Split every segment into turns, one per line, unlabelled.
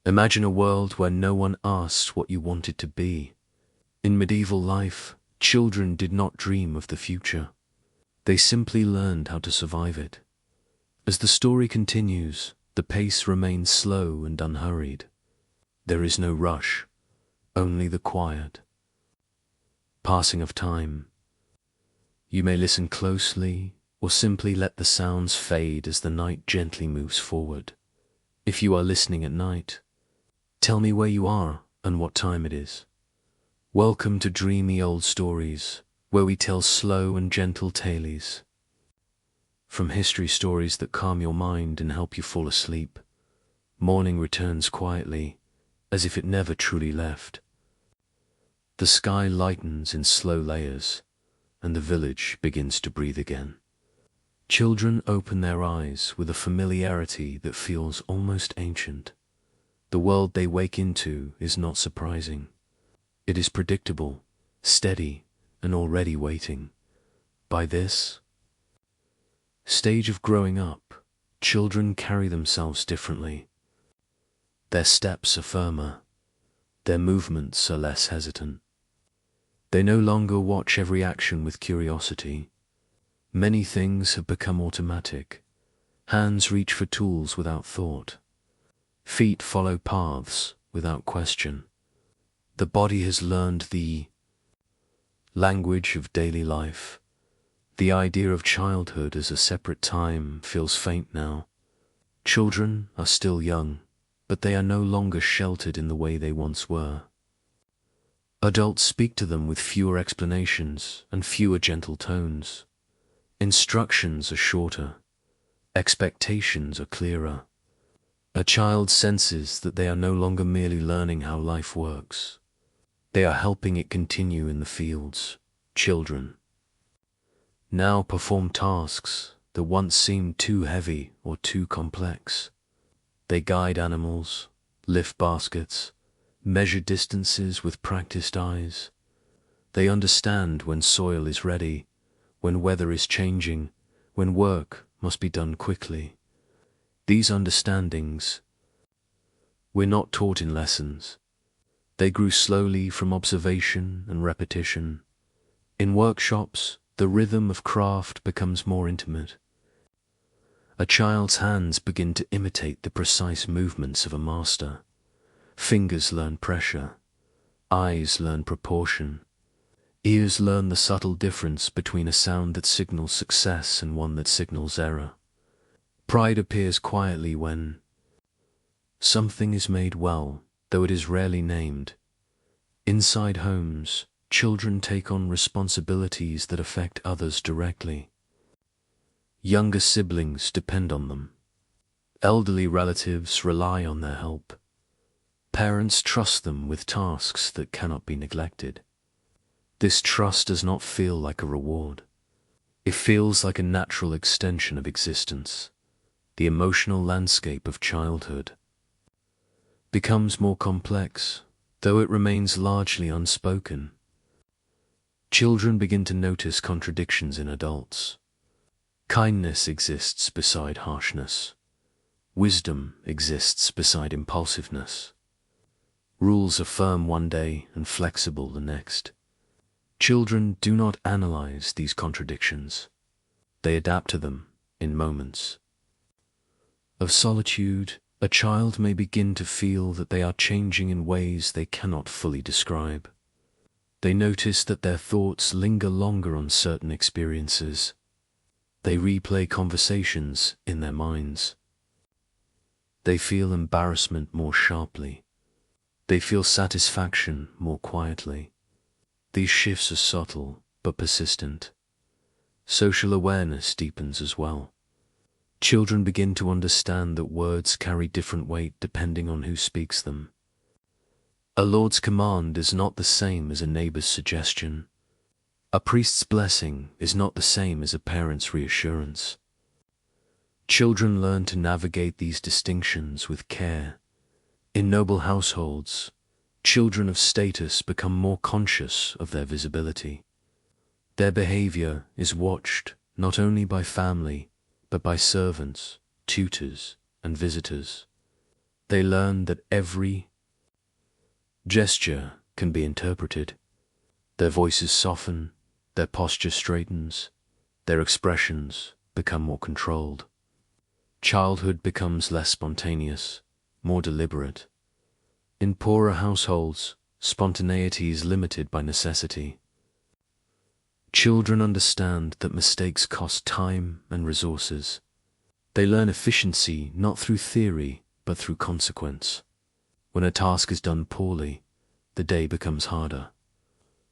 Imagine a world where no one asks what you wanted to be. In medieval life, children did not dream of the future. They simply learned how to survive it. As the story continues, the pace remains slow and unhurried. There is no rush, only the quiet passing of time. You may listen closely, or simply let the sounds fade as the night gently moves forward. If you are listening at night, tell me where you are and what time it is. Welcome to Dreamy Old Stories, where we tell slow and gentle tales. From history stories that calm your mind and help you fall asleep, morning returns quietly, as if it never truly left. The sky lightens in slow layers, and the village begins to breathe again. Children open their eyes with a familiarity that feels almost ancient. The world they wake into is not surprising. It is predictable, steady, and already waiting. By this stage of growing up, children carry themselves differently. Their steps are firmer. Their movements are less hesitant. They no longer watch every action with curiosity. Many things have become automatic. Hands reach for tools without thought. Feet follow paths without question. The body has learned the language of daily life. The idea of childhood as a separate time feels faint now. Children are still young, but they are no longer sheltered in the way they once were. Adults speak to them with fewer explanations and fewer gentle tones. Instructions are shorter. Expectations are clearer. A child senses that they are no longer merely learning how life works. They are helping it continue in the fields. Children now perform tasks that once seemed too heavy or too complex. They guide animals, lift baskets, measure distances with practiced eyes. They understand when soil is ready, when weather is changing, when work must be done quickly. These understandings were not taught in lessons. They grew slowly from observation and repetition. In workshops, the rhythm of craft becomes more intimate. A child's hands begin to imitate the precise movements of a master. Fingers learn pressure. Eyes learn proportion. Ears learn the subtle difference between a sound that signals success and one that signals error. Pride appears quietly when something is made well, though it is rarely named. Inside homes, children take on responsibilities that affect others directly. Younger siblings depend on them. Elderly relatives rely on their help. Parents trust them with tasks that cannot be neglected. This trust does not feel like a reward. It feels like a natural extension of existence. The emotional landscape of childhood becomes more complex, though it remains largely unspoken. Children begin to notice contradictions in adults. Kindness exists beside harshness. Wisdom exists beside impulsiveness. Rules are firm one day and flexible the next. Children do not analyze these contradictions. They adapt to them in moments of solitude. A child may begin to feel that they are changing in ways they cannot fully describe. They notice that their thoughts linger longer on certain experiences. They replay conversations in their minds. They feel embarrassment more sharply. They feel satisfaction more quietly. These shifts are subtle but persistent. Social awareness deepens as well. Children begin to understand that words carry different weight depending on who speaks them. A lord's command is not the same as a neighbor's suggestion. A priest's blessing is not the same as a parent's reassurance. Children learn to navigate these distinctions with care. In noble households, children of status become more conscious of their visibility. Their behavior is watched not only by family, but by servants, tutors, and visitors. They learn that every gesture can be interpreted. Their voices soften, their posture straightens, their expressions become more controlled. Childhood becomes less spontaneous, more deliberate. In poorer households, spontaneity is limited by necessity. Children understand that mistakes cost time and resources. They learn efficiency not through theory, but through consequence. When a task is done poorly, the day becomes harder.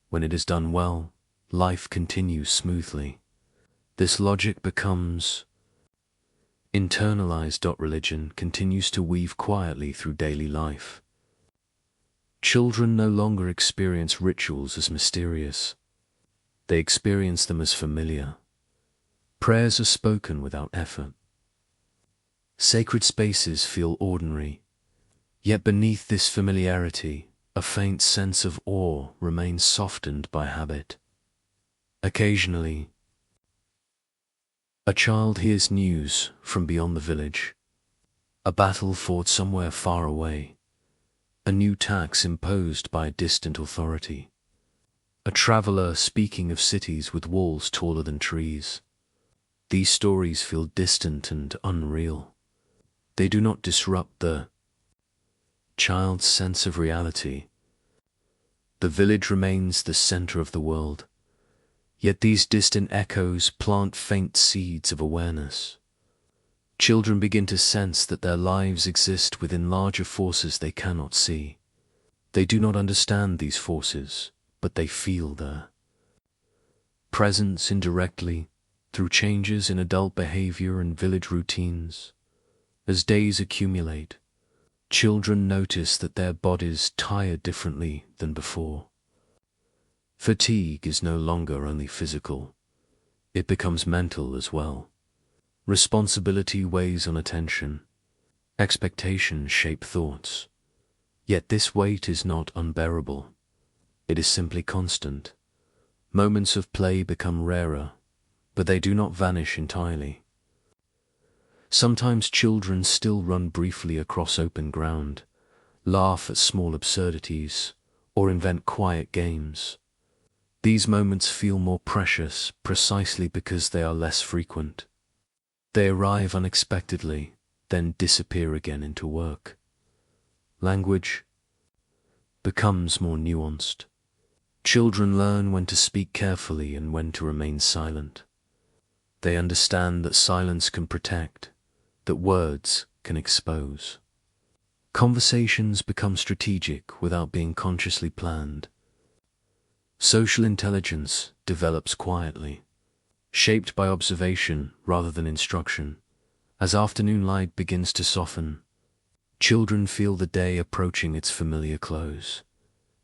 When it is done well, life continues smoothly. This logic becomes internalized. Religion continues to weave quietly through daily life. Children no longer experience rituals as mysterious. They experience them as familiar. Prayers are spoken without effort. Sacred spaces feel ordinary. Yet beneath this familiarity, a faint sense of awe remains softened by habit. Occasionally, a child hears news from beyond the village. A battle fought somewhere far away. A new tax imposed by a distant authority. A traveler speaking of cities with walls taller than trees. These stories feel distant and unreal. They do not disrupt the child's sense of reality. The village remains the center of the world. Yet these distant echoes plant faint seeds of awareness. Children begin to sense that their lives exist within larger forces they cannot see. They do not understand these forces, but they feel their presence indirectly through changes in adult behavior and village routines. As days accumulate, children notice that their bodies tire differently than before. Fatigue is no longer only physical. It becomes mental as well. Responsibility weighs on attention. Expectations shape thoughts. Yet this weight is not unbearable. It is simply constant. Moments of play become rarer, but they do not vanish entirely. Sometimes children still run briefly across open ground, laugh at small absurdities, or invent quiet games. These moments feel more precious precisely because they are less frequent. They arrive unexpectedly, then disappear again into work. Language becomes more nuanced. Children learn when to speak carefully and when to remain silent. They understand that silence can protect, that words can expose. Conversations become strategic without being consciously planned. Social intelligence develops quietly, shaped by observation rather than instruction. As afternoon light begins to soften, children feel the day approaching its familiar close.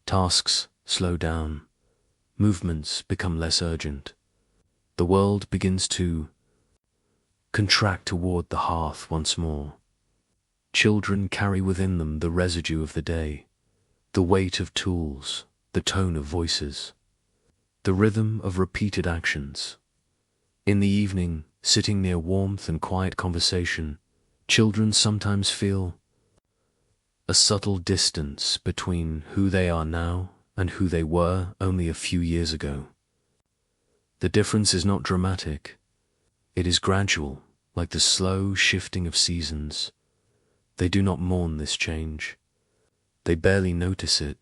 Tasks slow down, movements become less urgent. The world begins to contract toward the hearth once more. Children carry within them the residue of the day, the weight of tools, the tone of voices, the rhythm of repeated actions. In the evening, sitting near warmth and quiet conversation, children sometimes feel a subtle distance between who they are now and who they were only a few years ago. The difference is not dramatic. It is gradual, like the slow shifting of seasons. They do not mourn this change. They barely notice it.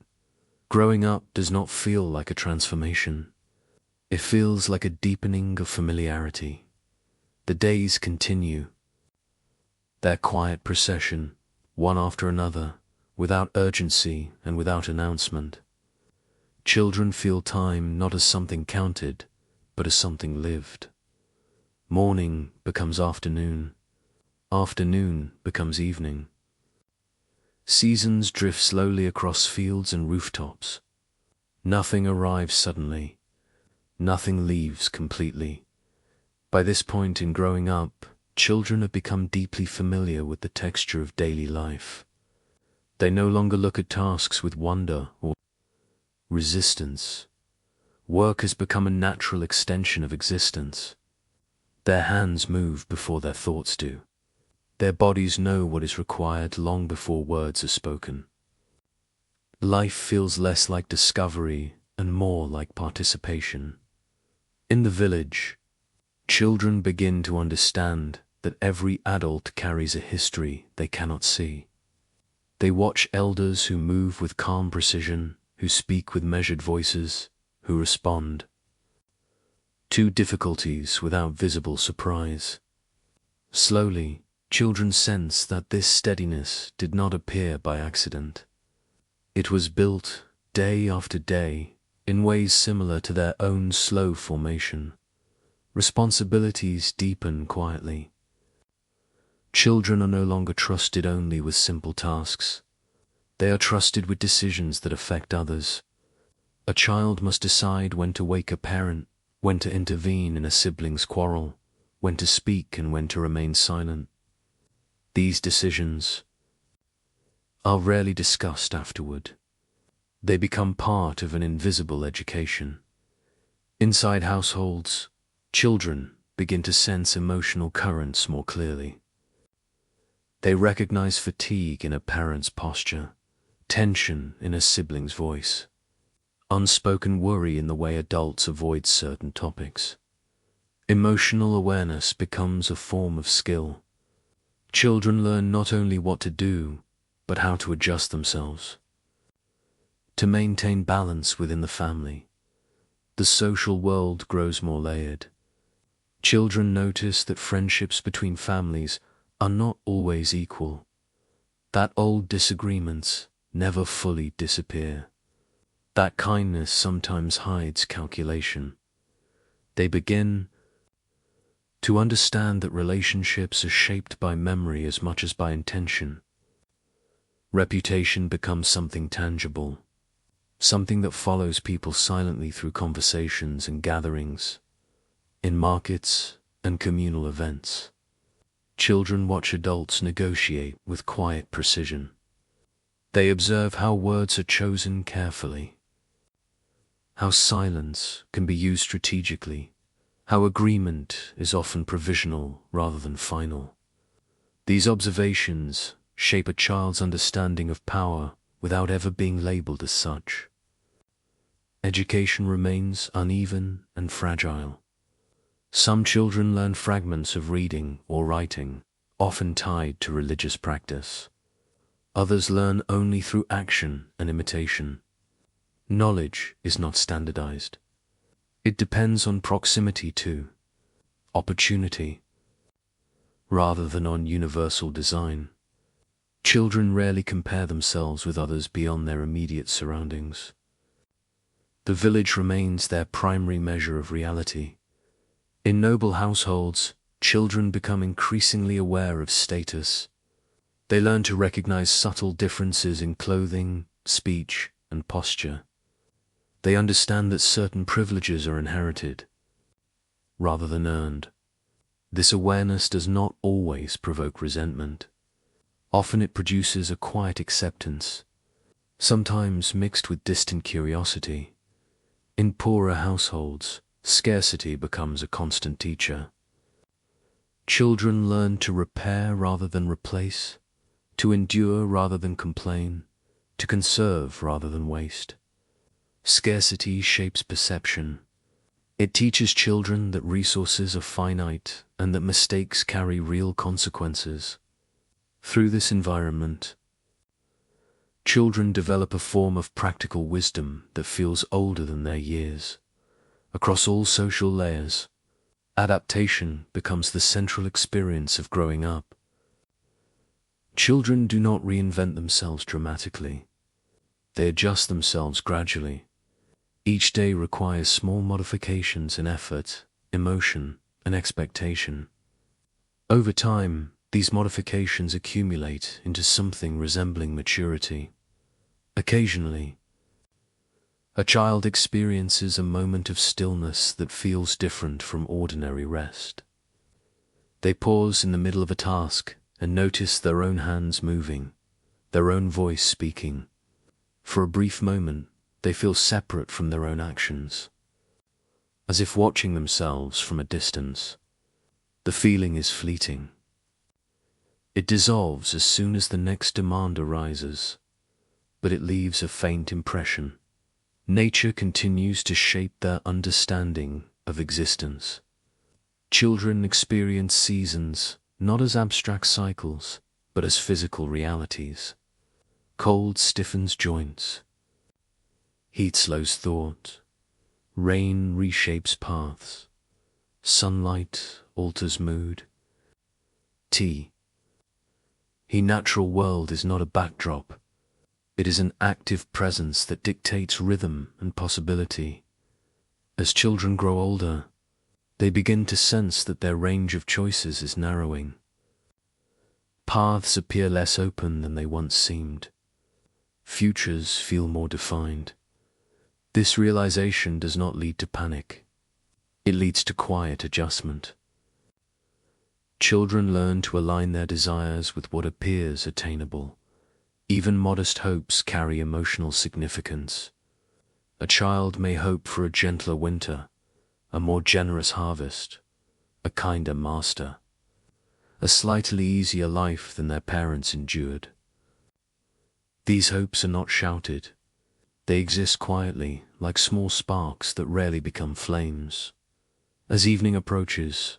Growing up does not feel like a transformation. It feels like a deepening of familiarity. The days continue, their quiet procession, one after another, without urgency and without announcement. Children feel time not as something counted, but as something lived. Morning becomes afternoon. Afternoon becomes evening. Seasons drift slowly across fields and rooftops. Nothing arrives suddenly. Nothing leaves completely. By this point in growing up, children have become deeply familiar with the texture of daily life. They no longer look at tasks with wonder or resistance. Work has become a natural extension of existence. Their hands move before their thoughts do. Their bodies know what is required long before words are spoken. Life feels less like discovery and more like participation. In the village, children begin to understand that every adult carries a history they cannot see. They watch elders who move with calm precision, who speak with measured voices, who respond to difficulties without visible surprise. Slowly, children sense that this steadiness did not appear by accident. It was built day after day in ways similar to their own slow formation. Responsibilities deepen quietly. Children are no longer trusted only with simple tasks. They are trusted with decisions that affect others. A child must decide when to wake a parent, when to intervene in a sibling's quarrel, when to speak and when to remain silent. These decisions are rarely discussed afterward. They become part of an invisible education. Inside households, children begin to sense emotional currents more clearly. They recognize fatigue in a parent's posture, tension in a sibling's voice, unspoken worry in the way adults avoid certain topics. Emotional awareness becomes a form of skill. Children learn not only what to do, but how to adjust themselves. To maintain balance within the family, the social world grows more layered. Children notice that friendships between families are not always equal, that old disagreements never fully disappear, that kindness sometimes hides calculation. They begin to understand that relationships are shaped by memory as much as by intention. Reputation becomes something tangible, something that follows people silently through conversations and gatherings, in markets and communal events. Children watch adults negotiate with quiet precision. They observe how words are chosen carefully, how silence can be used strategically, how agreement is often provisional rather than final. These observations shape a child's understanding of power without ever being labeled as such. Education remains uneven and fragile. Some children learn fragments of reading or writing, often tied to religious practice. Others learn only through action and imitation. Knowledge is not standardized. It depends on proximity to opportunity, rather than on universal design. Children rarely compare themselves with others beyond their immediate surroundings. The village remains their primary measure of reality. In noble households, children become increasingly aware of status. They learn to recognize subtle differences in clothing, speech, and posture. They understand that certain privileges are inherited, rather than earned. This awareness does not always provoke resentment. Often it produces a quiet acceptance, sometimes mixed with distant curiosity. In poorer households, scarcity becomes a constant teacher. Children learn to repair rather than replace, to endure rather than complain, to conserve rather than waste. Scarcity shapes perception. It teaches children that resources are finite and that mistakes carry real consequences. Through this environment, children develop a form of practical wisdom that feels older than their years. Across all social layers, adaptation becomes the central experience of growing up. Children do not reinvent themselves dramatically. They adjust themselves gradually. Each day requires small modifications in effort, emotion, and expectation. Over time, these modifications accumulate into something resembling maturity. Occasionally, a child experiences a moment of stillness that feels different from ordinary rest. They pause in the middle of a task and notice their own hands moving, their own voice speaking. For a brief moment, they feel separate from their own actions, as if watching themselves from a distance. The feeling is fleeting. It dissolves as soon as the next demand arises, but it leaves a faint impression. Nature continues to shape their understanding of existence. Children experience seasons not as abstract cycles, but as physical realities. Cold stiffens joints. Heat slows thought. Rain reshapes paths. Sunlight alters mood. T. The natural world is not a backdrop. It is an active presence that dictates rhythm and possibility. As children grow older, they begin to sense that their range of choices is narrowing. Paths appear less open than they once seemed. Futures feel more defined. This realization does not lead to panic. It leads to quiet adjustment. Children learn to align their desires with what appears attainable. Even modest hopes carry emotional significance. A child may hope for a gentler winter, a more generous harvest, a kinder master, a slightly easier life than their parents endured. These hopes are not shouted. They exist quietly, like small sparks that rarely become flames. As evening approaches,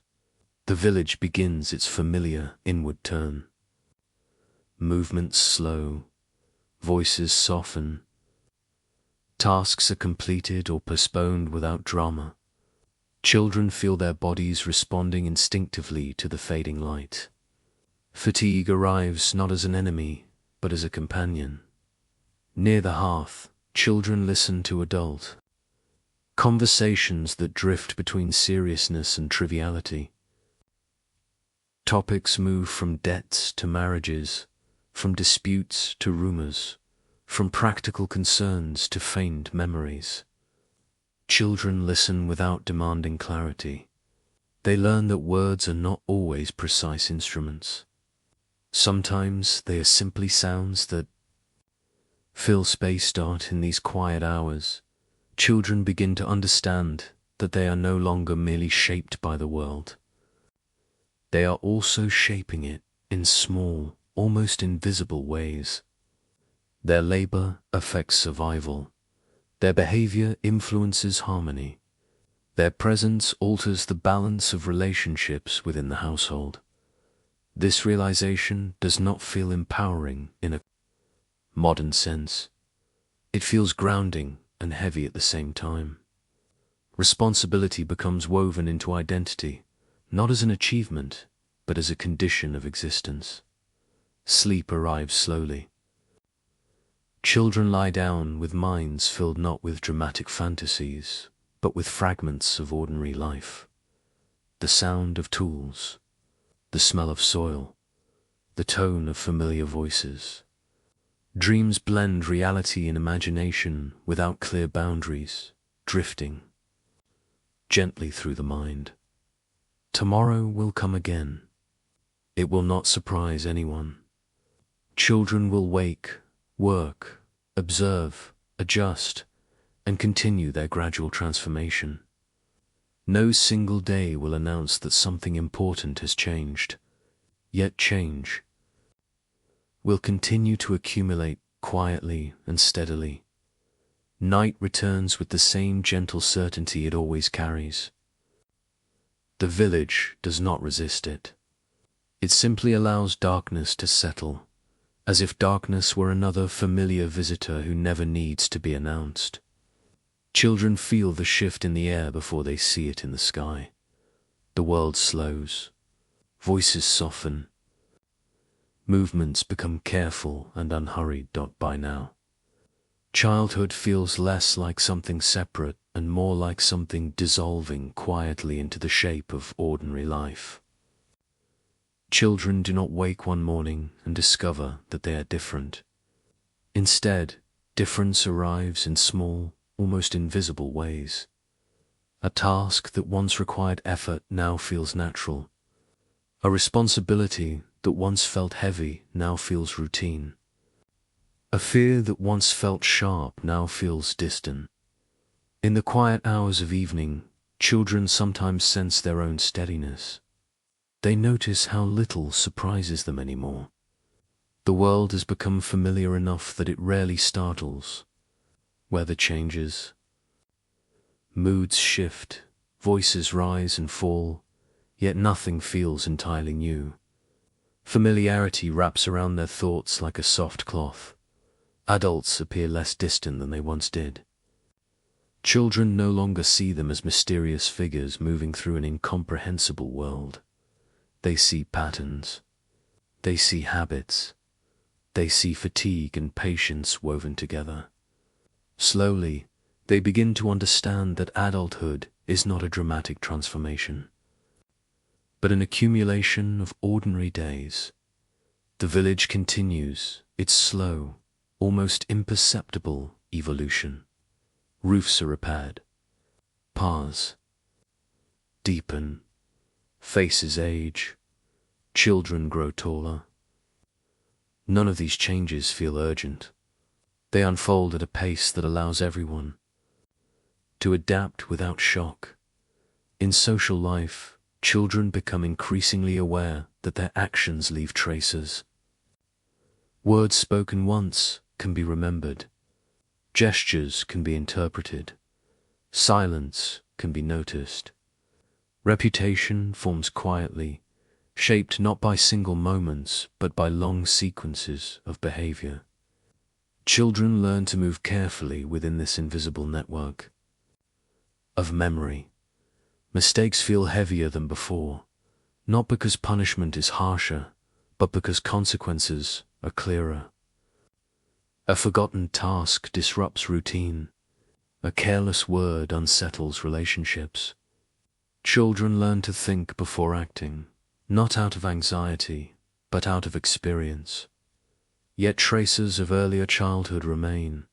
the village begins its familiar inward turn. Movements slow, voices soften. Tasks are completed or postponed without drama. Children feel their bodies responding instinctively to the fading light. Fatigue arrives not as an enemy, but as a companion. Near the hearth, children listen to adult conversations that drift between seriousness and triviality. Topics move from debts to marriages, from disputes to rumors, from practical concerns to feigned memories. Children listen without demanding clarity. They learn that words are not always precise instruments. Sometimes they are simply sounds that fill space. In these quiet hours, children begin to understand that they are no longer merely shaped by the world. They are also shaping it in small, almost invisible ways. Their labor affects survival. Their behavior influences harmony. Their presence alters the balance of relationships within the household. This realization does not feel empowering in a modern sense. It feels grounding and heavy at the same time. Responsibility becomes woven into identity, not as an achievement, but as a condition of existence. Sleep arrives slowly. Children lie down with minds filled not with dramatic fantasies, but with fragments of ordinary life. The sound of tools, the smell of soil, the tone of familiar voices. Dreams blend reality and imagination without clear boundaries, drifting gently through the mind. Tomorrow will come again. It will not surprise anyone. Children will wake, work, observe, adjust, and continue their gradual transformation. No single day will announce that something important has changed, yet change will continue to accumulate quietly and steadily. Night returns with the same gentle certainty it always carries. The village does not resist it. It simply allows darkness to settle, as if darkness were another familiar visitor who never needs to be announced. Children feel the shift in the air before they see it in the sky. The world slows. Voices soften. Movements become careful and unhurried. By now, childhood feels less like something separate and more like something dissolving quietly into the shape of ordinary life. Children do not wake one morning and discover that they are different. Instead, difference arrives in small, almost invisible ways. A task that once required effort now feels natural. A responsibility that once felt heavy now feels routine. A fear that once felt sharp now feels distant. In the quiet hours of evening, children sometimes sense their own steadiness. They notice how little surprises them anymore. The world has become familiar enough that it rarely startles. Weather changes, moods shift, voices rise and fall, yet nothing feels entirely new. Familiarity wraps around their thoughts like a soft cloth. Adults appear less distant than they once did. Children no longer see them as mysterious figures moving through an incomprehensible world. They see patterns. They see habits. They see fatigue and patience woven together. Slowly, they begin to understand that adulthood is not a dramatic transformation, but an accumulation of ordinary days. The village continues its slow, almost imperceptible evolution. Roofs are repaired, paths deepen, faces age, children grow taller. None of these changes feel urgent. They unfold at a pace that allows everyone to adapt without shock. In social life, children become increasingly aware that their actions leave traces. Words spoken once can be remembered. Gestures can be interpreted. Silence can be noticed. Reputation forms quietly, shaped not by single moments but by long sequences of behavior. Children learn to move carefully within this invisible network of memory. Mistakes feel heavier than before, not because punishment is harsher, but because consequences are clearer. A forgotten task disrupts routine. A careless word unsettles relationships. Children learn to think before acting, not out of anxiety, but out of experience. Yet traces of earlier childhood remain.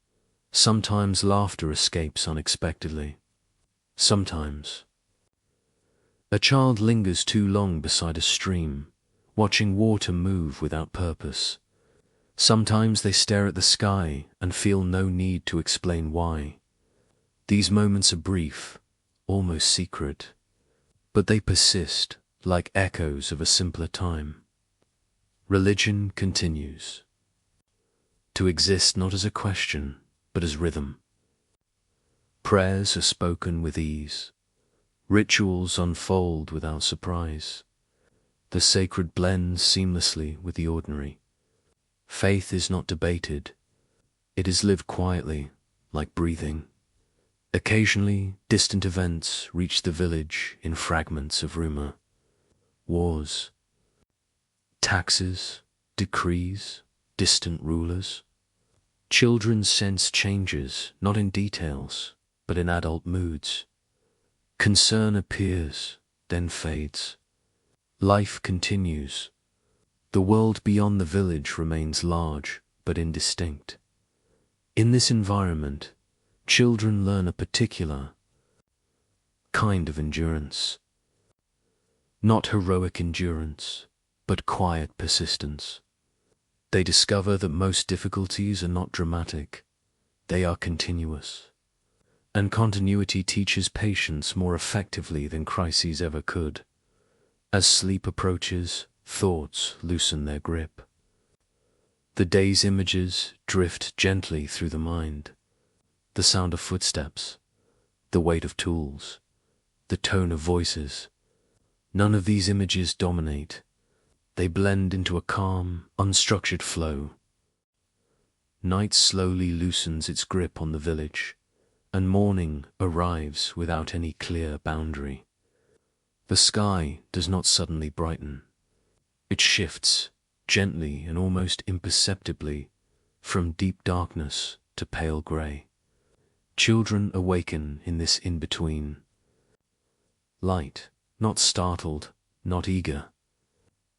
Sometimes laughter escapes unexpectedly. Sometimes a child lingers too long beside a stream, watching water move without purpose. Sometimes they stare at the sky and feel no need to explain why. These moments are brief, almost secret, but they persist like echoes of a simpler time. Religion continues to exist not as a question, but as rhythm. Prayers are spoken with ease. Rituals unfold without surprise. The sacred blends seamlessly with the ordinary. Faith is not debated. It is lived quietly, like breathing. Occasionally, distant events reach the village in fragments of rumor. Wars, taxes, decrees, distant rulers. Children sense changes, not in details, but in adult moods. Concern appears, then fades. Life continues. The world beyond the village remains large, but indistinct. In this environment, children learn a particular kind of endurance. Not heroic endurance, but quiet persistence. They discover that most difficulties are not dramatic, they are continuous. And continuity teaches patience more effectively than crises ever could. As sleep approaches, thoughts loosen their grip. The day's images drift gently through the mind. The sound of footsteps, the weight of tools, the tone of voices. None of these images dominate. They blend into a calm, unstructured flow. Night slowly loosens its grip on the village, and morning arrives without any clear boundary. The sky does not suddenly brighten. It shifts, gently and almost imperceptibly, from deep darkness to pale grey. Children awaken in this in-between. Light, not startled, not eager,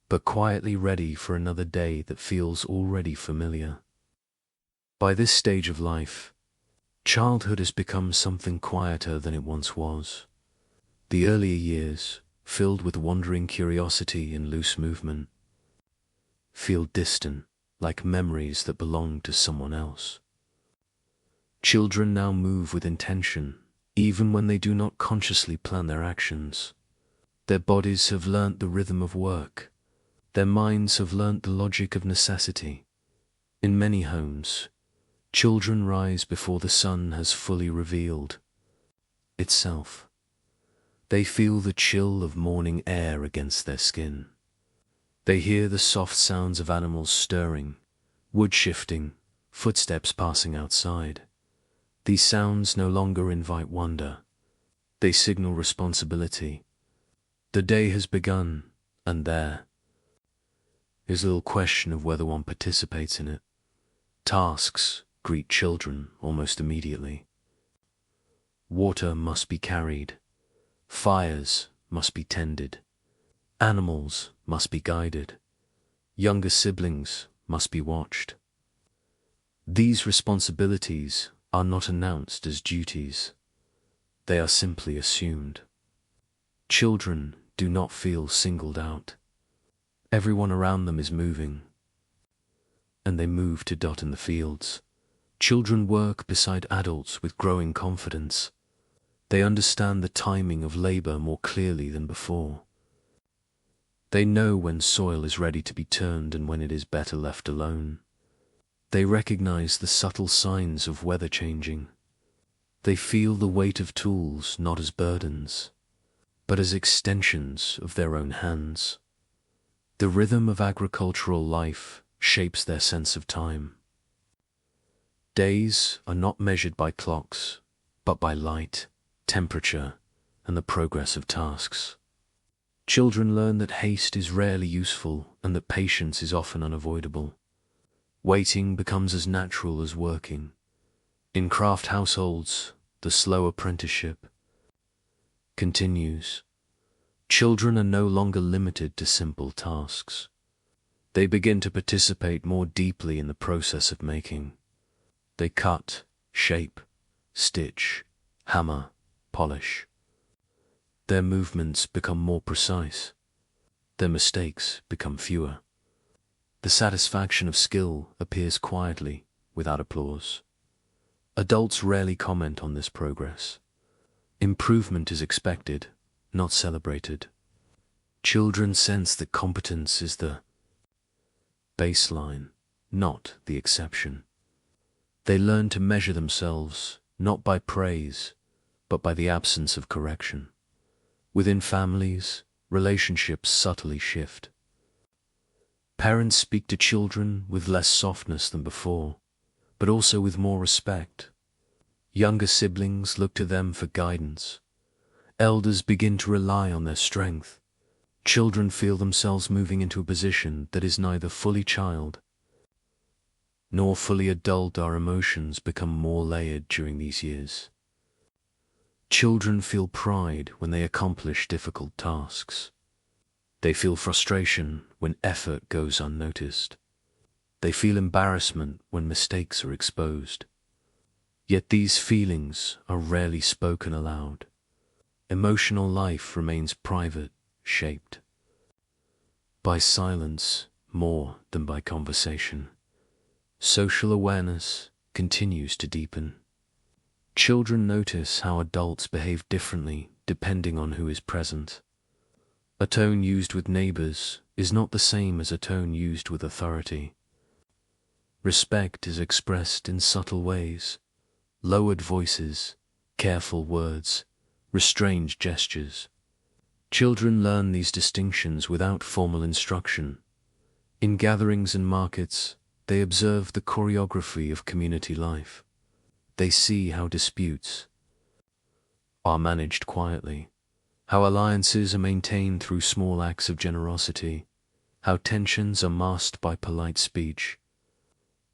but quietly ready for another day that feels already familiar. By this stage of life, childhood has become something quieter than it once was. The earlier years, filled with wandering curiosity and loose movement, feel distant, like memories that belong to someone else. Children now move with intention, even when they do not consciously plan their actions. Their bodies have learnt the rhythm of work. Their minds have learnt the logic of necessity. In many homes, children rise before the sun has fully revealed itself. They feel the chill of morning air against their skin. They hear the soft sounds of animals stirring, wood shifting, footsteps passing outside. These sounds no longer invite wonder. They signal responsibility. The day has begun, and there is little question of whether one participates in it. Tasks greet children almost immediately. Water must be carried. Fires must be tended. Animals must be guided. Younger siblings must be watched. These responsibilities are not announced as duties. They are simply assumed. Children do not feel singled out. Everyone around them is moving, and they move to dot in the fields. Children work beside adults with growing confidence. They understand the timing of labor more clearly than before. They know when soil is ready to be turned and when it is better left alone. They recognize the subtle signs of weather changing. They feel the weight of tools not as burdens, but as extensions of their own hands. The rhythm of agricultural life shapes their sense of time. Days are not measured by clocks, but by light, temperature, and the progress of tasks. Children learn that haste is rarely useful and that patience is often unavoidable. Waiting becomes as natural as working. In craft households, the slow apprenticeship continues. Children are no longer limited to simple tasks. They begin to participate more deeply in the process of making. They cut, shape, stitch, hammer, polish. Their movements become more precise. Their mistakes become fewer. The satisfaction of skill appears quietly, without applause. Adults rarely comment on this progress. Improvement is expected, not celebrated. Children sense that competence is the baseline, not the exception. They learn to measure themselves not by praise, but by the absence of correction. Within families, relationships subtly shift. Parents speak to children with less softness than before, but also with more respect. Younger siblings look to them for guidance. Elders begin to rely on their strength. Children feel themselves moving into a position that is neither fully child nor fully adult. Our emotions become more layered during these years. Children feel pride when they accomplish difficult tasks. They feel frustration when effort goes unnoticed. They feel embarrassment when mistakes are exposed. Yet these feelings are rarely spoken aloud. Emotional life remains private, shaped by silence more than by conversation. Social awareness continues to deepen. Children notice how adults behave differently depending on who is present. A tone used with neighbors is not the same as a tone used with authority. Respect is expressed in subtle ways: lowered voices, careful words, restrained gestures. Children learn these distinctions without formal instruction. In gatherings and markets, they observe the choreography of community life. They see how disputes are managed quietly, how alliances are maintained through small acts of generosity, how tensions are masked by polite speech.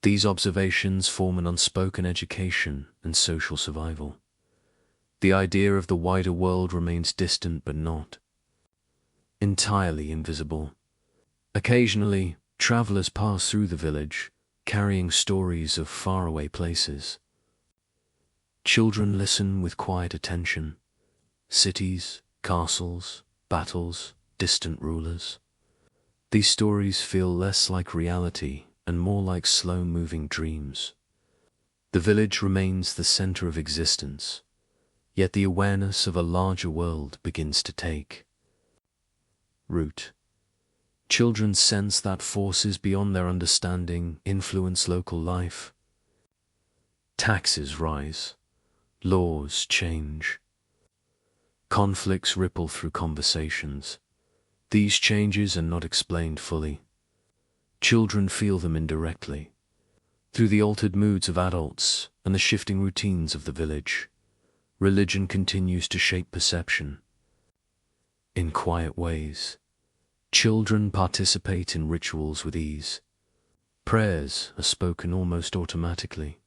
These observations form an unspoken education in social survival. The idea of the wider world remains distant but not entirely invisible. Occasionally, travelers pass through the village, carrying stories of faraway places. Children listen with quiet attention. Cities, castles, battles, distant rulers. These stories feel less like reality and more like slow-moving dreams. The village remains the center of existence, yet the awareness of a larger world begins to take root. Children sense that forces beyond their understanding influence local life. Taxes rise, laws change, conflicts ripple through conversations. These changes are not explained fully. Children feel them indirectly, through the altered moods of adults and the shifting routines of the village. Religion continues to shape perception. In quiet ways, children participate in rituals with ease. Prayers are spoken almost automatically.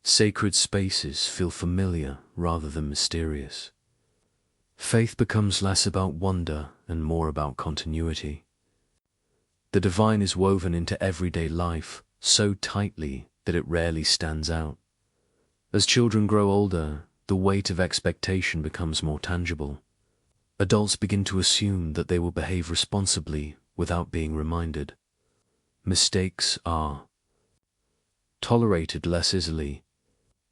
Sacred spaces feel familiar rather than mysterious. Faith becomes less about wonder and more about continuity. The divine is woven into everyday life so tightly that it rarely stands out. As children grow older, the weight of expectation becomes more tangible. Adults begin to assume that they will behave responsibly without being reminded. Mistakes are tolerated less easily.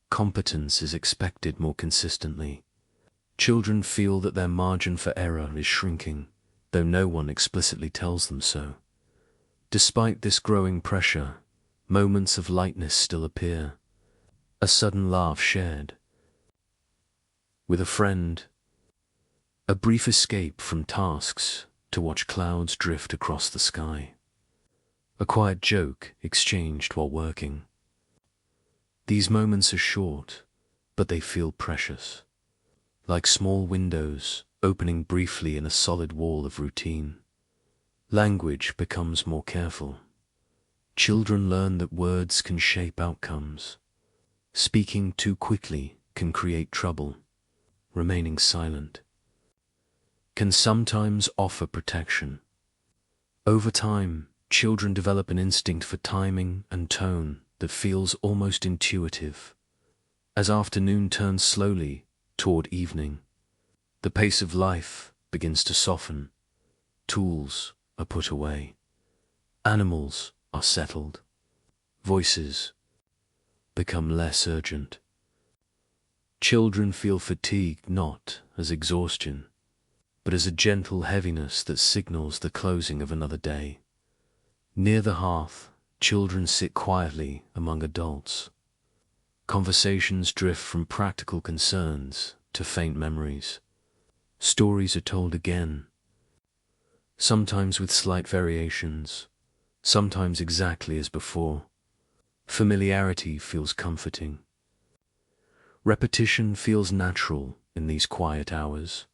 Competence is expected more consistently. Children feel that their margin for error is shrinking, though no one explicitly tells them so. Despite this growing pressure, moments of lightness still appear. A sudden laugh shared with a friend, a brief escape from tasks to watch clouds drift across the sky, a quiet joke exchanged while working. These moments are short, but they feel precious, like small windows opening briefly in a solid wall of routine. Language becomes more careful. Children learn that words can shape outcomes. Speaking too quickly can create trouble. Remaining silent can sometimes offer protection. Over time, children develop an instinct for timing and tone that feels almost intuitive. As afternoon turns slowly toward evening, the pace of life begins to soften. Tools are put away. Animals are settled. Voices become less urgent. Children feel fatigue not as exhaustion, but as a gentle heaviness that signals the closing of another day. Near the hearth, children sit quietly among adults. Conversations drift from practical concerns to faint memories. Stories are told again, sometimes with slight variations, sometimes exactly as before. Familiarity feels comforting. Repetition feels natural in these quiet hours.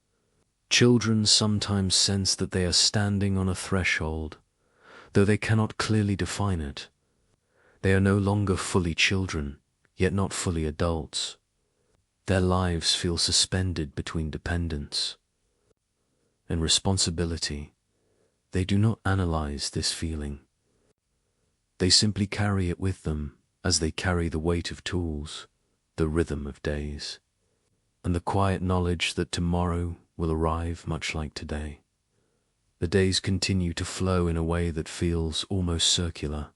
Children sometimes sense that they are standing on a threshold, though they cannot clearly define it. They are no longer fully children, yet not fully adults. Their lives feel suspended between dependence and responsibility. They do not analyze this feeling. They simply carry it with them as they carry the weight of tools, the rhythm of days, and the quiet knowledge that tomorrow will arrive much like today. The days continue to flow in a way that feels almost circular.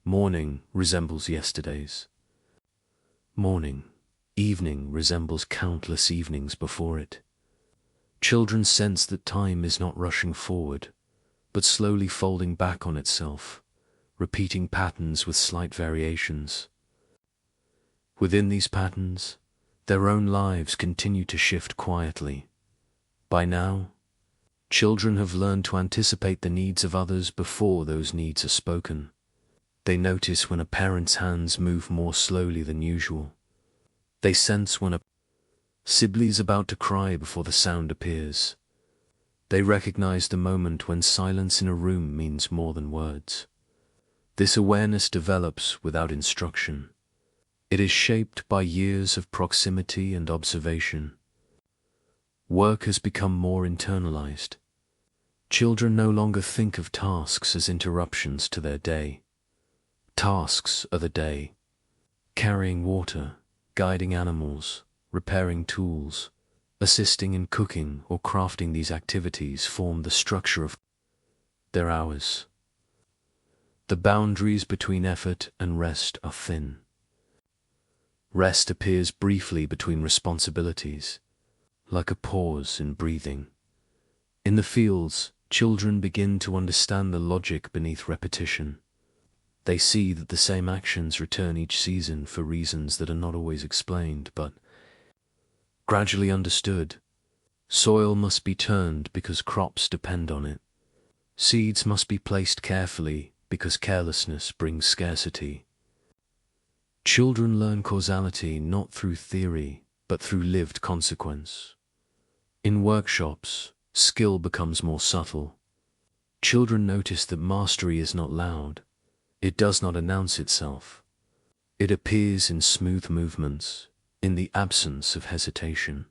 Morning resembles yesterday's morning. Evening resembles countless evenings before it. Children sense that time is not rushing forward, but slowly folding back on itself, repeating patterns with slight variations. Within these patterns, their own lives continue to shift quietly. By now, children have learned to anticipate the needs of others before those needs are spoken. They notice when a parent's hands move more slowly than usual. They sense when a sibling is about to cry before the sound appears. They recognize the moment when silence in a room means more than words. This awareness develops without instruction. It is shaped by years of proximity and observation. Work has become more internalized. Children no longer think of tasks as interruptions to their day. Tasks are the day. Carrying water, guiding animals, repairing tools, assisting in cooking or crafting, these activities form the structure of their hours. The boundaries between effort and rest are thin. Rest appears briefly between responsibilities, like a pause in breathing. In the fields, Children begin to understand the logic beneath repetition. They see that the same actions return each season for reasons that are not always explained, but gradually understood. Soil must be turned because crops depend on it. Seeds must be placed carefully because carelessness brings scarcity. Children learn causality not through theory, but through lived consequence. In workshops, skill becomes more subtle. Children notice that mastery is not loud. It does not announce itself. It appears in smooth movements, in the absence of hesitation,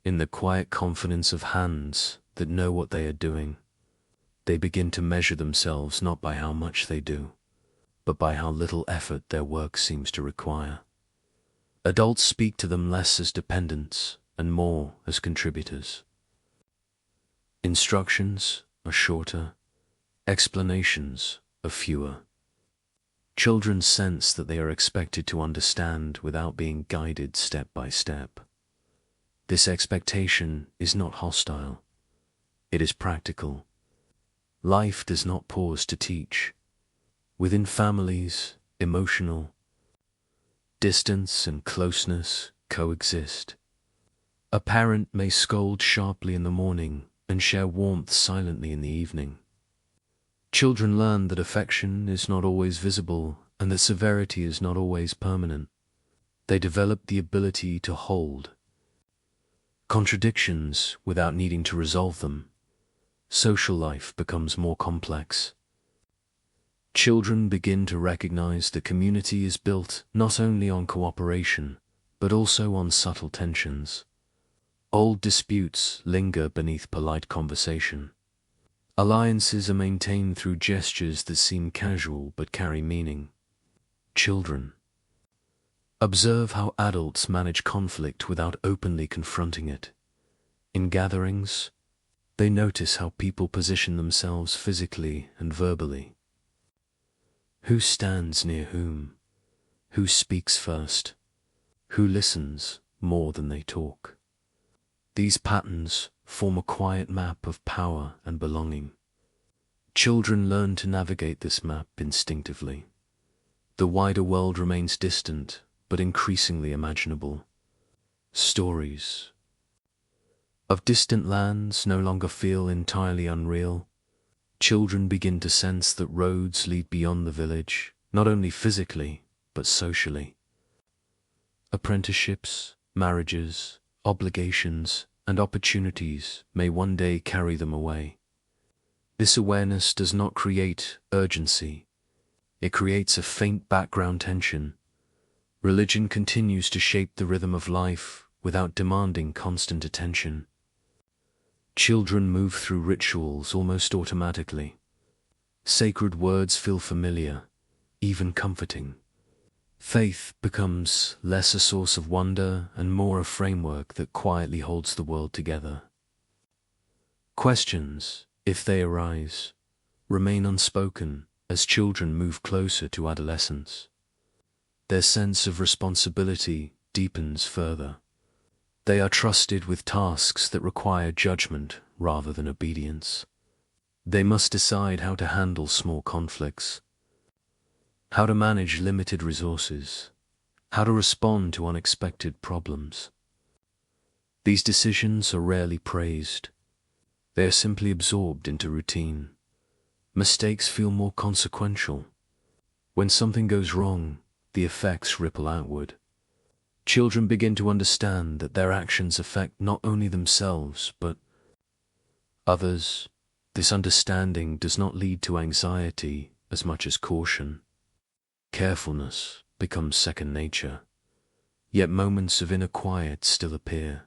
in the quiet confidence of hands that know what they are doing. They begin to measure themselves not by how much they do, but by how little effort their work seems to require. Adults speak to them less as dependents and more as contributors. Instructions are shorter, explanations are fewer. Children sense that they are expected to understand without being guided step by step. This expectation is not hostile. It is practical. Life does not pause to teach. Within families, emotional distance and closeness coexist. A parent may scold sharply in the morning and share warmth silently in the evening. Children learn that affection is not always visible and that severity is not always permanent. They develop the ability to hold contradictions without needing to resolve them. Social life becomes more complex. Children begin to recognize that community is built not only on cooperation, but also on subtle tensions. Old disputes linger beneath polite conversation. Alliances are maintained through gestures that seem casual but carry meaning. Children observe how adults manage conflict without openly confronting it. In gatherings, they notice how people position themselves physically and verbally. Who stands near whom? Who speaks first? Who listens more than they talk? These patterns form a quiet map of power and belonging. Children learn to navigate this map instinctively. The wider world remains distant, but increasingly imaginable. Stories of distant lands no longer feel entirely unreal. Children begin to sense that roads lead beyond the village, not only physically, but socially. Apprenticeships, marriages, obligations, and opportunities may one day carry them away. This awareness does not create urgency. It creates a faint background tension. Religion continues to shape the rhythm of life without demanding constant attention. Children move through rituals almost automatically. Sacred words feel familiar, even comforting. Faith becomes less a source of wonder and more a framework that quietly holds the world together. Questions, if they arise, remain unspoken as children move closer to adolescence. Their sense of responsibility deepens further. They are trusted with tasks that require judgment rather than obedience. They must decide how to handle small conflicts, how to manage limited resources, how to respond to unexpected problems. These decisions are rarely praised. They are simply absorbed into routine. Mistakes feel more consequential. When something goes wrong, the effects ripple outward. Children begin to understand that their actions affect not only themselves, but others. This understanding does not lead to anxiety as much as caution. Carefulness becomes second nature. Yet moments of inner quiet still appear.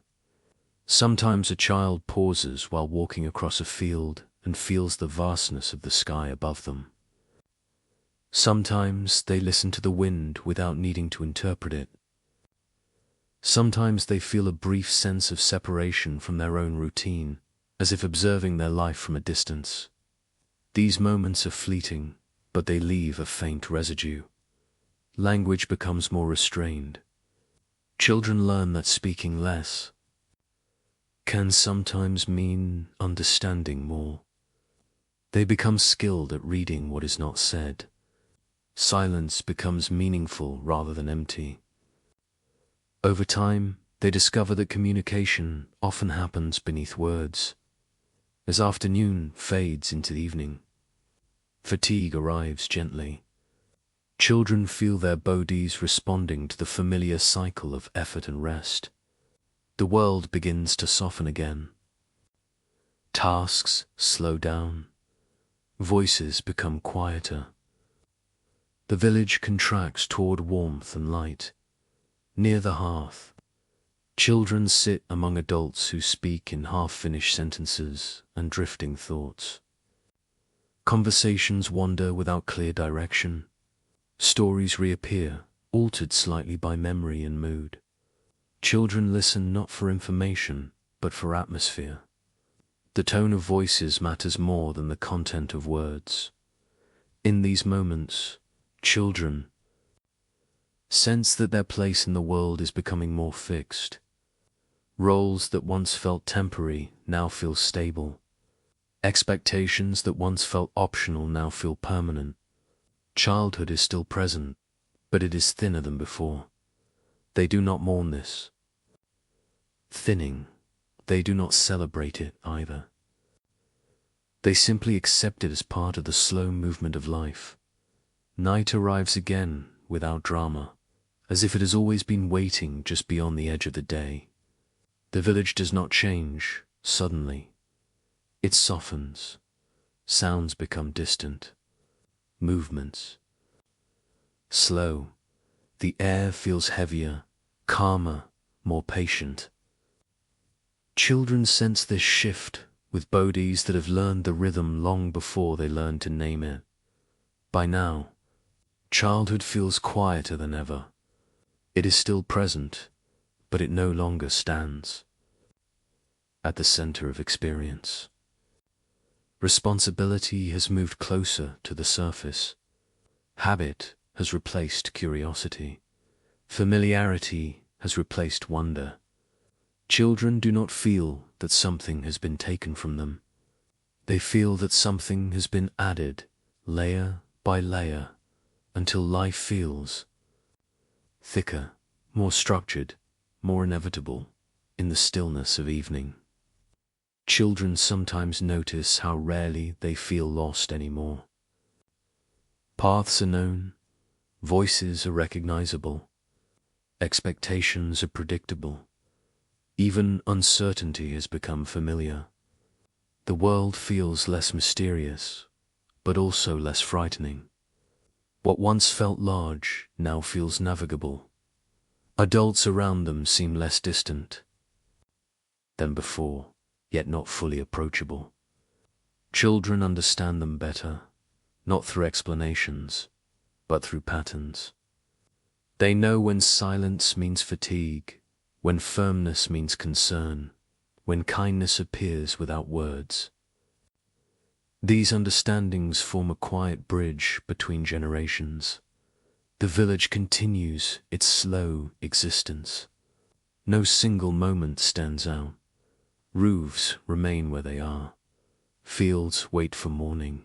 Sometimes a child pauses while walking across a field and feels the vastness of the sky above them. Sometimes they listen to the wind without needing to interpret it. Sometimes they feel a brief sense of separation from their own routine, as if observing their life from a distance. These moments are fleeting, but they leave a faint residue. Language becomes more restrained. Children learn that speaking less can sometimes mean understanding more. They become skilled at reading what is not said. Silence becomes meaningful rather than empty. Over time, they discover that communication often happens beneath words. As afternoon fades into the evening, fatigue arrives gently. Children feel their bodies responding to the familiar cycle of effort and rest. The world begins to soften again. Tasks slow down. Voices become quieter. The village contracts toward warmth and light. Near the hearth, children sit among adults who speak in half-finished sentences and drifting thoughts. Conversations wander without clear direction. Stories reappear, altered slightly by memory and mood. Children listen not for information, but for atmosphere. The tone of voices matters more than the content of words. In these moments, children sense that their place in the world is becoming more fixed. Roles that once felt temporary now feel stable. Expectations that once felt optional now feel permanent. Childhood is still present, but it is thinner than before. They do not mourn this thinning. They do not celebrate it either. They simply accept it as part of the slow movement of life. Night arrives again without drama, as if it has always been waiting just beyond the edge of the day. The village does not change suddenly. It softens. Sounds become distant. Movements slow. The air feels heavier, calmer, more patient. Children sense this shift with bodies that have learned the rhythm long before they learned to name it. By now, childhood feels quieter than ever. It is still present, but it no longer stands at the center of experience. Responsibility has moved closer to the surface. Habit has replaced curiosity. Familiarity has replaced wonder. Children do not feel that something has been taken from them. They feel that something has been added, layer by layer, until life feels thicker, more structured, more inevitable, in the stillness of evening. Children sometimes notice how rarely they feel lost anymore. Paths are known, voices are recognizable, expectations are predictable. Even uncertainty has become familiar. The world feels less mysterious, but also less frightening. What once felt large now feels navigable. Adults around them seem less distant than before, yet not fully approachable. Children understand them better, not through explanations, but through patterns. They know when silence means fatigue, when firmness means concern, when kindness appears without words. These understandings form a quiet bridge between generations. The village continues its slow existence. No single moment stands out. Roofs remain where they are. Fields wait for morning.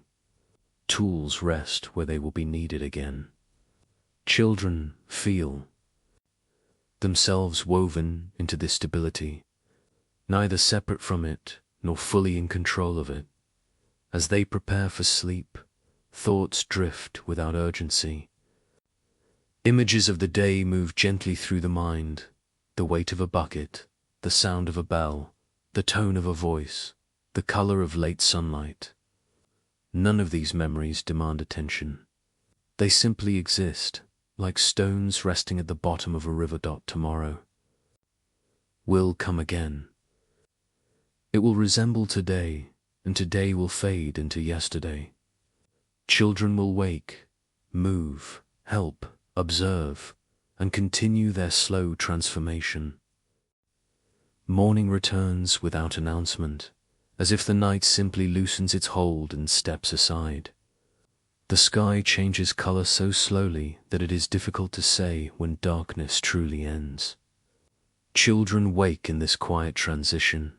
Tools rest where they will be needed again. Children feel themselves woven into this stability, neither separate from it nor fully in control of it. As they prepare for sleep, thoughts drift without urgency. Images of the day move gently through the mind, the weight of a bucket, the sound of a bell, the tone of a voice, the color of late sunlight. None of these memories demand attention. They simply exist, like stones resting at the bottom of a river. Tomorrow will come again. It will resemble today, and today will fade into yesterday. Children will wake, move, help, observe, and continue their slow transformation. Morning returns without announcement, as if the night simply loosens its hold and steps aside. The sky changes color so slowly that it is difficult to say when darkness truly ends. Children wake in this quiet transition,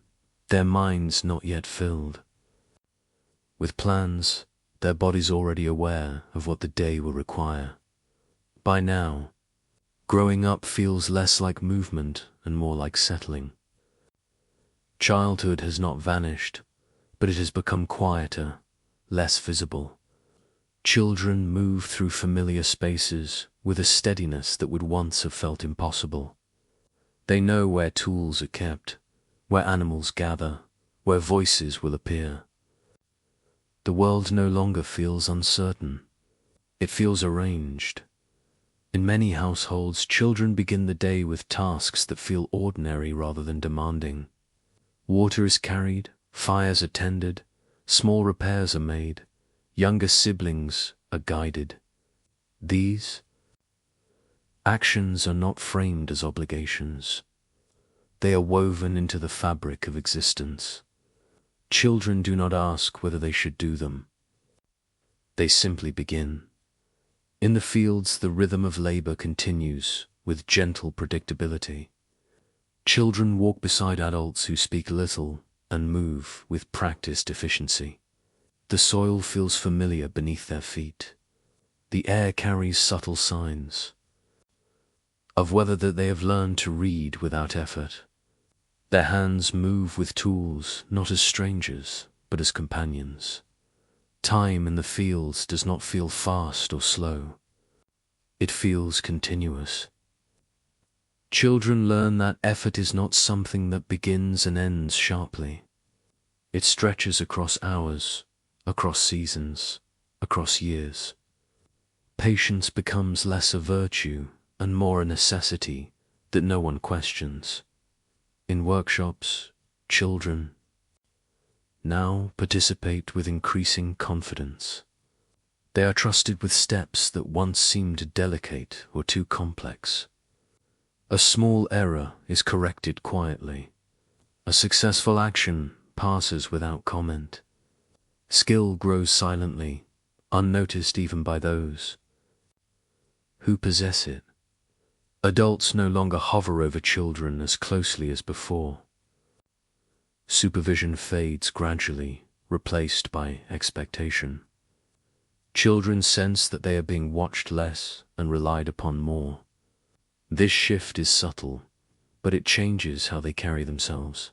their minds not yet filled with plans, their bodies already aware of what the day will require. By now, growing up feels less like movement and more like settling. Childhood has not vanished, but it has become quieter, less visible. Children move through familiar spaces with a steadiness that would once have felt impossible. They know where tools are kept, where animals gather, where voices will appear. The world no longer feels uncertain. It feels arranged. In many households, children begin the day with tasks that feel ordinary rather than demanding. Water is carried, fires are tended, small repairs are made, younger siblings are guided. These actions are not framed as obligations. They are woven into the fabric of existence. Children do not ask whether they should do them. They simply begin. In the fields, the rhythm of labor continues with gentle predictability. Children walk beside adults who speak little and move with practiced efficiency. The soil feels familiar beneath their feet. The air carries subtle signs of whether that they have learned to read without effort. Their hands move with tools, not as strangers, but as companions. Time in the fields does not feel fast or slow. It feels continuous. Children learn that effort is not something that begins and ends sharply. It stretches across hours, across seasons, across years. Patience becomes less a virtue and more a necessity that no one questions. In workshops, children now participate with increasing confidence. They are trusted with steps that once seemed delicate or too complex. A small error is corrected quietly. A successful action passes without comment. Skill grows silently, unnoticed even by those who possess it. Adults no longer hover over children as closely as before. Supervision fades gradually, replaced by expectation. Children sense that they are being watched less and relied upon more. This shift is subtle, but it changes how they carry themselves.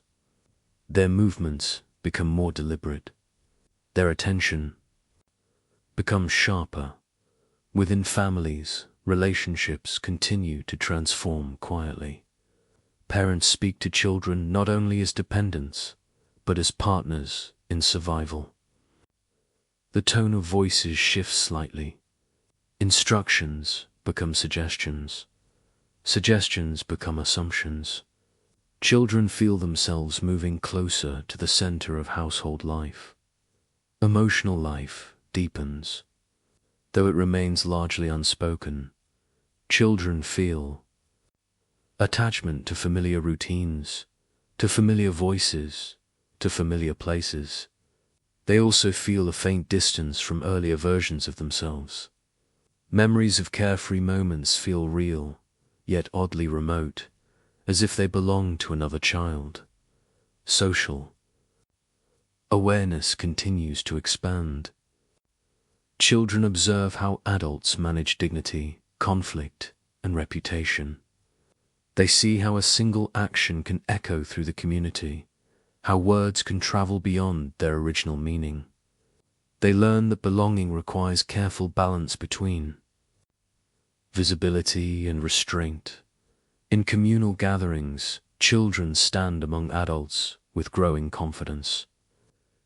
Their movements become more deliberate. Their attention becomes sharper. Within families, relationships continue to transform quietly. Parents speak to children not only as dependents, but as partners in survival. The tone of voices shifts slightly. Instructions become suggestions. Suggestions become assumptions. Children feel themselves moving closer to the center of household life. Emotional life deepens. Though it remains largely unspoken, children feel attachment to familiar routines, to familiar voices, to familiar places. They also feel a faint distance from earlier versions of themselves. Memories of carefree moments feel real, yet oddly remote, as if they belong to another child. Social awareness continues to expand. Children observe how adults manage dignity, conflict, and reputation. They see how a single action can echo through the community, how words can travel beyond their original meaning. They learn that belonging requires careful balance between visibility and restraint. In communal gatherings, children stand among adults with growing confidence.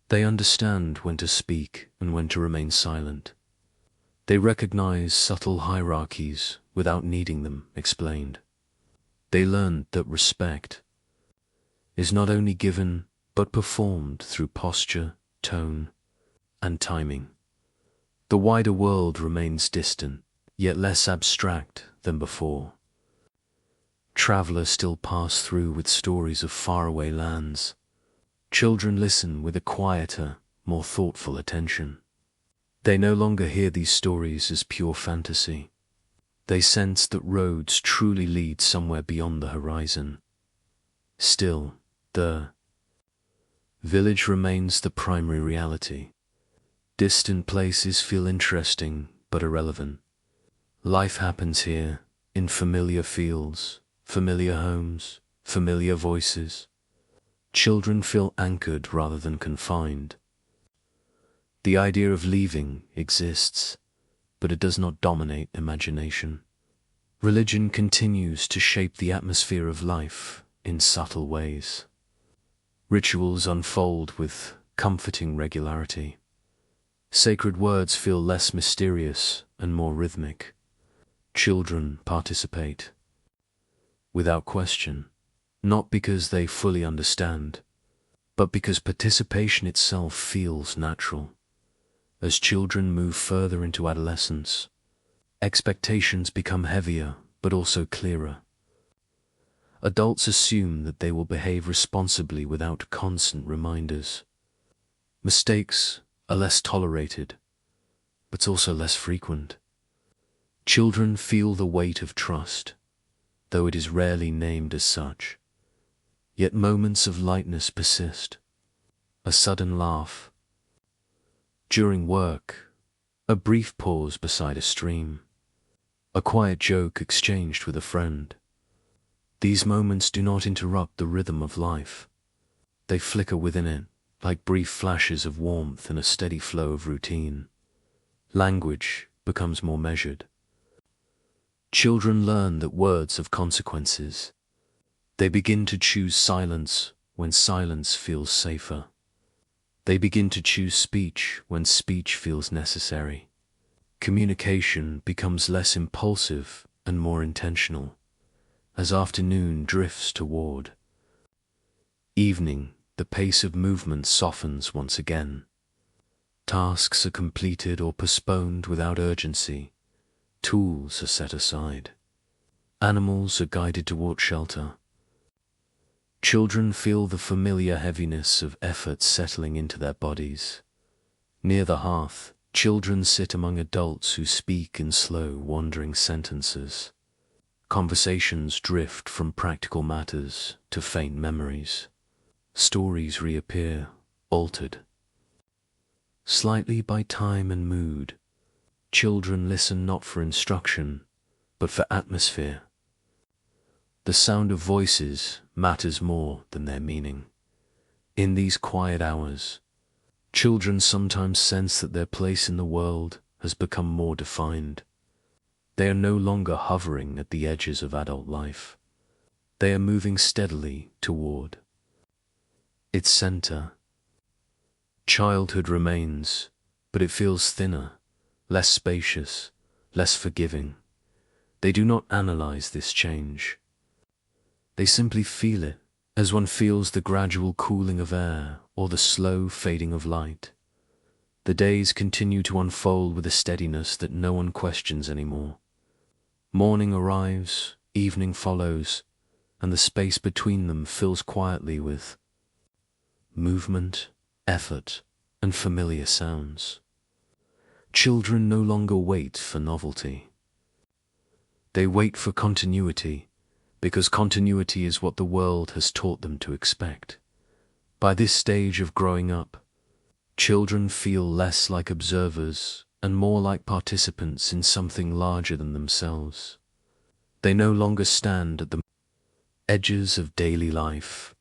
They understand when to speak and when to remain silent. They recognize subtle hierarchies without needing them explained. They learn that respect is not only given but performed through posture, tone, and timing. The wider world remains distant, yet less abstract than before. Travelers still pass through with stories of faraway lands. Children listen with a quieter, more thoughtful attention. They no longer hear these stories as pure fantasy. They sense that roads truly lead somewhere beyond the horizon. Still, the Village remains the primary reality. Distant places feel interesting but irrelevant. Life happens here, in familiar fields, familiar homes, familiar voices. Children feel anchored rather than confined. The idea of leaving exists, but it does not dominate imagination. Religion continues to shape the atmosphere of life in subtle ways. Rituals unfold with comforting regularity. Sacred words feel less mysterious and more rhythmic. Children participate without question, not because they fully understand, but because participation itself feels natural. As children move further into adolescence, expectations become heavier but also clearer. Adults assume that they will behave responsibly without constant reminders. Mistakes are less tolerated, but also less frequent. Children feel the weight of trust, though it is rarely named as such. Yet moments of lightness persist. A sudden laugh during work, a brief pause beside a stream, a quiet joke exchanged with a friend. These moments do not interrupt the rhythm of life. They flicker within it, like brief flashes of warmth in a steady flow of routine. Language becomes more measured. Children learn that words have consequences. They begin to choose silence when silence feels safer. They begin to choose speech when speech feels necessary. Communication becomes less impulsive and more intentional. As afternoon drifts toward evening, the pace of movement softens once again. Tasks are completed or postponed without urgency. Tools are set aside. Animals are guided toward shelter. Children feel the familiar heaviness of effort settling into their bodies. Near the hearth, children sit among adults who speak in slow, wandering sentences. Conversations drift from practical matters to faint memories. Stories reappear, altered slightly by time and mood. Children listen not for instruction, but for atmosphere. The sound of voices matters more than their meaning. In these quiet hours, children sometimes sense that their place in the world has become more defined. They are no longer hovering at the edges of adult life. They are moving steadily toward its center. Childhood remains, but it feels thinner, less spacious, less forgiving. They do not analyze this change. They simply feel it, as one feels the gradual cooling of air or the slow fading of light. The days continue to unfold with a steadiness that no one questions anymore. Morning arrives, evening follows, and the space between them fills quietly with movement, effort, and familiar sounds. Children no longer wait for novelty. They wait for continuity, because continuity is what the world has taught them to expect. By this stage of growing up, children feel less like observers and more like participants in something larger than themselves. They no longer stand at the edges of daily life.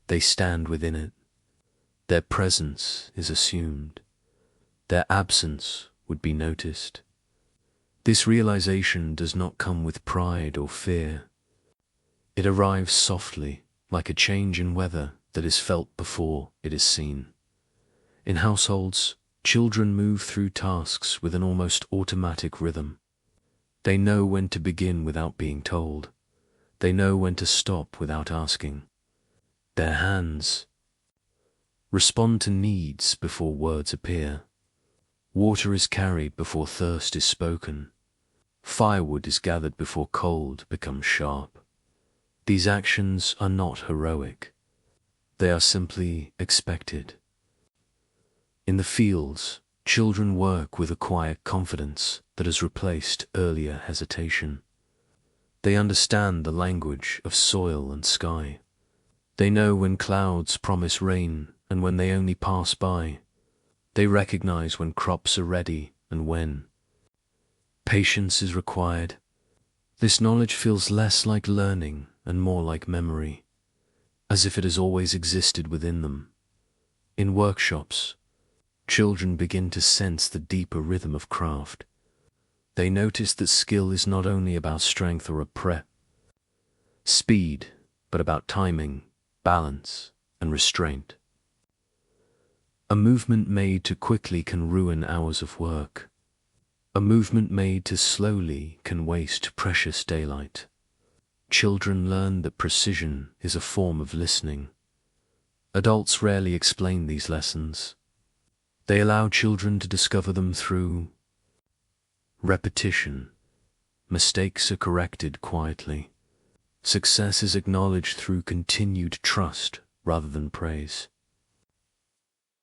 They stand within it. Their presence is assumed. Their absence would be noticed. This realization does not come with pride or fear. It arrives softly, like a change in weather that is felt before it is seen. In households, children move through tasks with an almost automatic rhythm. They know when to begin without being told. They know when to stop without asking. Their hands respond to needs before words appear. Water is carried before thirst is spoken. Firewood is gathered before cold becomes sharp. These actions are not heroic. They are simply expected. In the fields, children work with a quiet confidence that has replaced earlier hesitation. They understand the language of soil and sky. They know when clouds promise rain and when they only pass by. They recognize when crops are ready and when patience is required. This knowledge feels less like learning and more like memory, as if it has always existed within them. In workshops, children begin to sense the deeper rhythm of craft. They notice that skill is not only about strength or speed, but about timing, balance, and restraint. A movement made too quickly can ruin hours of work. A movement made too slowly can waste precious daylight. Children learn that precision is a form of listening. Adults rarely explain these lessons. They allow children to discover them through repetition. Mistakes are corrected quietly. Success is acknowledged through continued trust rather than praise.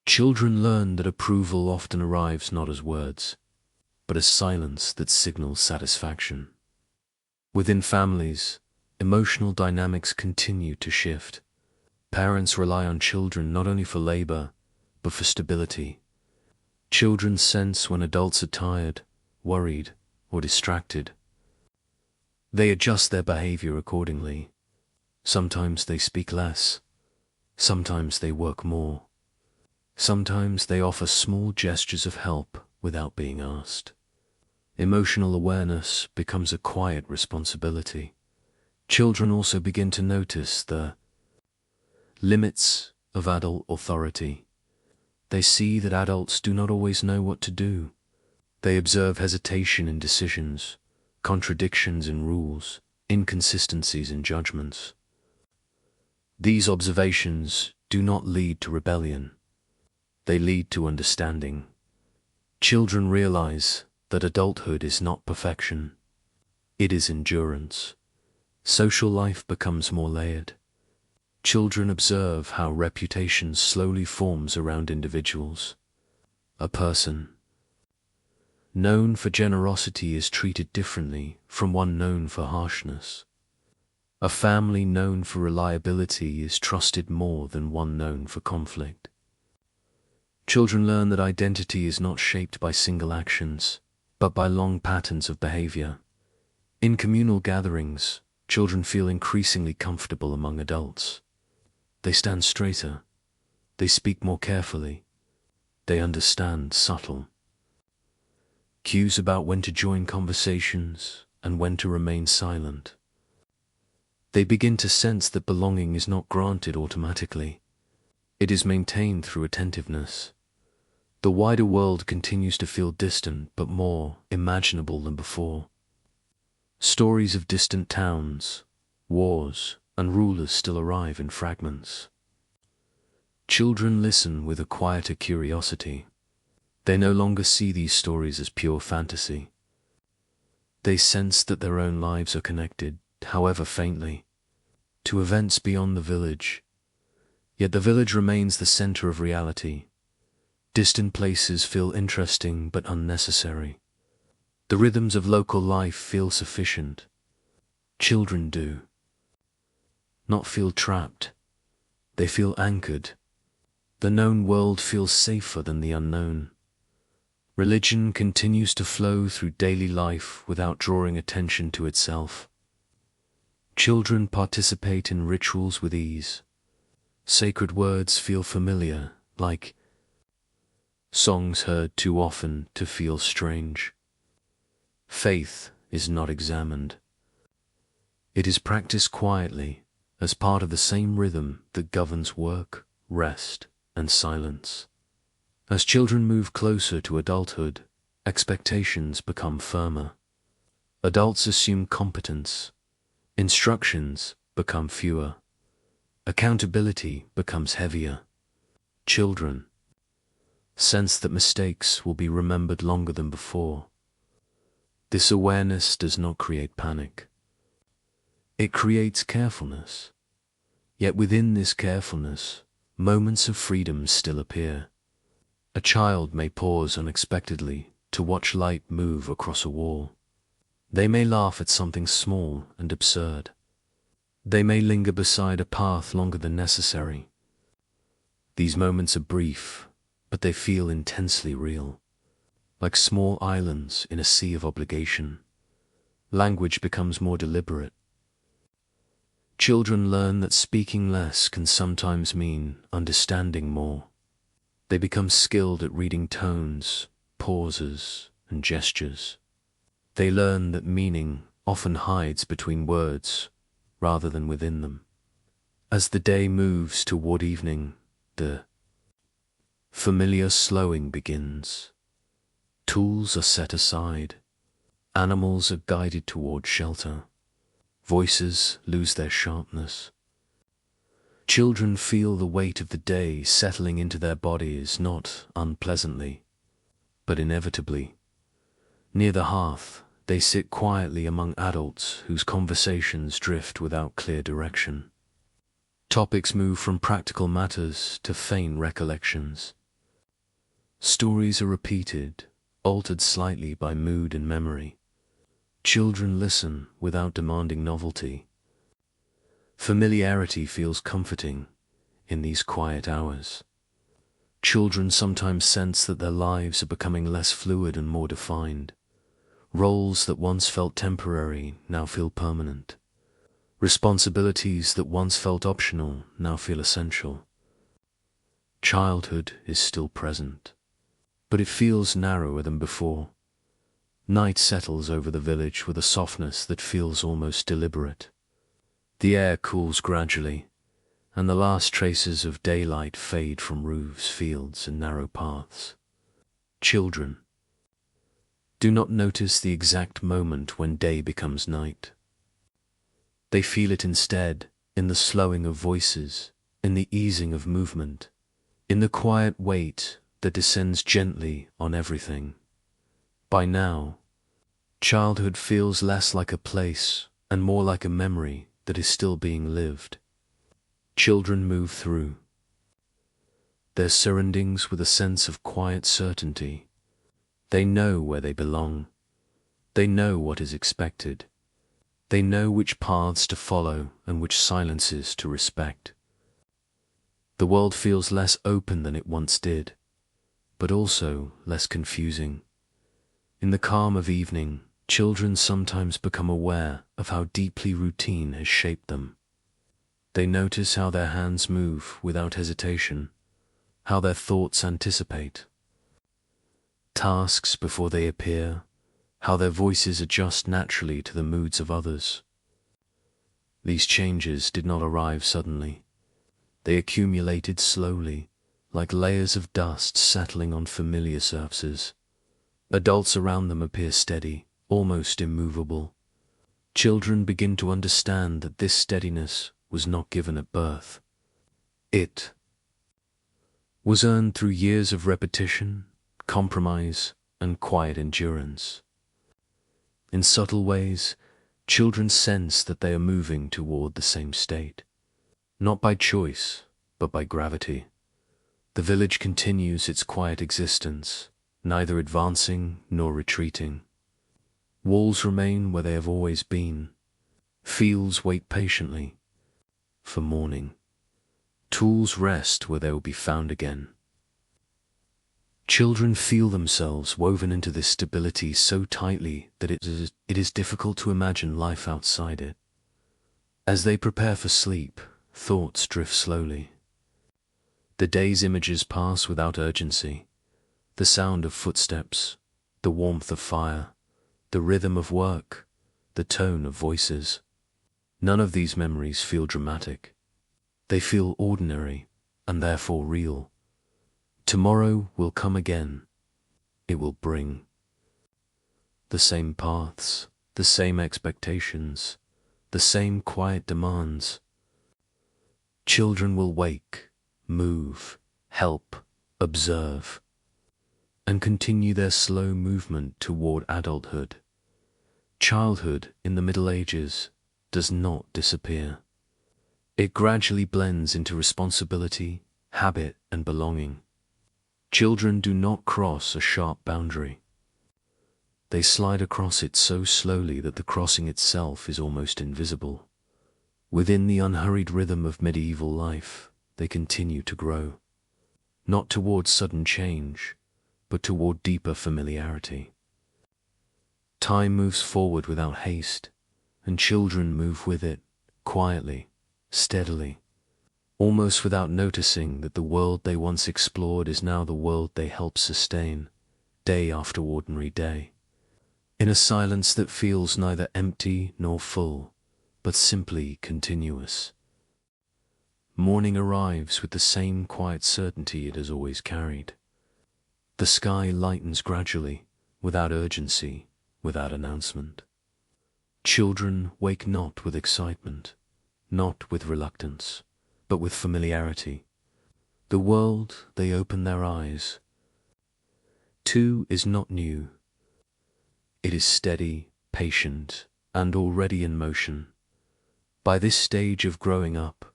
Children learn that approval often arrives not as words, but as silence that signals satisfaction. Within families, emotional dynamics continue to shift. Parents rely on children not only for labor, but for stability. Children sense when adults are tired, worried, or distracted. They adjust their behavior accordingly. Sometimes they speak less. Sometimes they work more. Sometimes they offer small gestures of help without being asked. Emotional awareness becomes a quiet responsibility. Children also begin to notice the limits of adult authority. They see that adults do not always know what to do. They observe hesitation in decisions, contradictions in rules, inconsistencies in judgments. These observations do not lead to rebellion. They lead to understanding. Children realize that adulthood is not perfection. It is endurance. Social life becomes more layered. Children observe how reputation slowly forms around individuals. A person known for generosity is treated differently from one known for harshness. A family known for reliability is trusted more than one known for conflict. Children learn that identity is not shaped by single actions, but by long patterns of behavior. In communal gatherings, children feel increasingly comfortable among adults. They stand straighter. They speak more carefully. They understand subtle cues about when to join conversations and when to remain silent. They begin to sense that belonging is not granted automatically. It is maintained through attentiveness. The wider world continues to feel distant but more imaginable than before. Stories of distant towns, wars, and rulers still arrive in fragments. Children listen with a quieter curiosity. They no longer see these stories as pure fantasy. They sense that their own lives are connected, however faintly, to events beyond the village. Yet the village remains the center of reality. Distant places feel interesting but unnecessary. The rhythms of local life feel sufficient. Children do not feel trapped. They feel anchored. The known world feels safer than the unknown. Religion continues to flow through daily life without drawing attention to itself. Children participate in rituals with ease. Sacred words feel familiar, like songs heard too often to feel strange. Faith is not examined. It is practiced quietly, as part of the same rhythm that governs work, rest, and silence. As children move closer to adulthood, expectations become firmer. Adults assume competence. Instructions become fewer. Accountability becomes heavier. Children sense that mistakes will be remembered longer than before. This awareness does not create panic. It creates carefulness. Yet within this carefulness, moments of freedom still appear. A child may pause unexpectedly to watch light move across a wall. They may laugh at something small and absurd. They may linger beside a path longer than necessary. These moments are brief, but they feel intensely real. Like small islands in a sea of obligation, language becomes more deliberate. Children learn that speaking less can sometimes mean understanding more. They become skilled at reading tones, pauses, and gestures. They learn that meaning often hides between words rather than within them. As the day moves toward evening, the familiar slowing begins. Tools are set aside. Animals are guided toward shelter. Voices lose their sharpness. Children feel the weight of the day settling into their bodies, not unpleasantly, but inevitably. Near the hearth, they sit quietly among adults whose conversations drift without clear direction. Topics move from practical matters to faint recollections. Stories are repeated, altered slightly by mood and memory. Children listen without demanding novelty. Familiarity feels comforting in these quiet hours. Children sometimes sense that their lives are becoming less fluid and more defined. Roles that once felt temporary now feel permanent. Responsibilities that once felt optional now feel essential. Childhood is still present, but it feels narrower than before. Night settles over the village with a softness that feels almost deliberate. The air cools gradually, and the last traces of daylight fade from roofs, fields, and narrow paths. Children do not notice the exact moment when day becomes night. They feel it instead in the slowing of voices, in the easing of movement, in the quiet weight that descends gently on everything. By now, childhood feels less like a place and more like a memory that is still being lived. Children move through their surroundings with a sense of quiet certainty. They know where they belong. They know what is expected. They know which paths to follow and which silences to respect. The world feels less open than it once did, but also less confusing. In the calm of evening, children sometimes become aware of how deeply routine has shaped them. They notice how their hands move without hesitation, how their thoughts anticipate tasks before they appear, how their voices adjust naturally to the moods of others. These changes did not arrive suddenly. They accumulated slowly, like layers of dust settling on familiar surfaces. Adults around them appear steady, almost immovable. Children begin to understand that this steadiness was not given at birth. It was earned through years of repetition, compromise, and quiet endurance. In subtle ways, children sense that they are moving toward the same state, not by choice, but by gravity. The village continues its quiet existence, neither advancing nor retreating. Walls remain where they have always been. Fields wait patiently for morning. Tools rest where they will be found again. Children feel themselves woven into this stability so tightly that it is difficult to imagine life outside it. As they prepare for sleep, thoughts drift slowly. The day's images pass without urgency. The sound of footsteps, the warmth of fire, the rhythm of work, the tone of voices. None of these memories feel dramatic. They feel ordinary and therefore real. Tomorrow will come again. It will bring the same paths, the same expectations, the same quiet demands. Children will wake, move, help, observe, and continue their slow movement toward adulthood. Childhood in the Middle Ages does not disappear. It gradually blends into responsibility, habit, and belonging. Children do not cross a sharp boundary. They slide across it so slowly that the crossing itself is almost invisible. Within the unhurried rhythm of medieval life, they continue to grow. not toward sudden change, but toward deeper familiarity. Time moves forward without haste, and children move with it, quietly, steadily, almost without noticing that the world they once explored is now the world they help sustain, day after ordinary day, in a silence that feels neither empty nor full, but simply continuous. Morning arrives with the same quiet certainty it has always carried. The sky lightens gradually, without urgency, without announcement. Children wake not with excitement, not with reluctance, but with familiarity. The world they open their eyes to is not new. It is steady, patient, and already in motion. By this stage of growing up,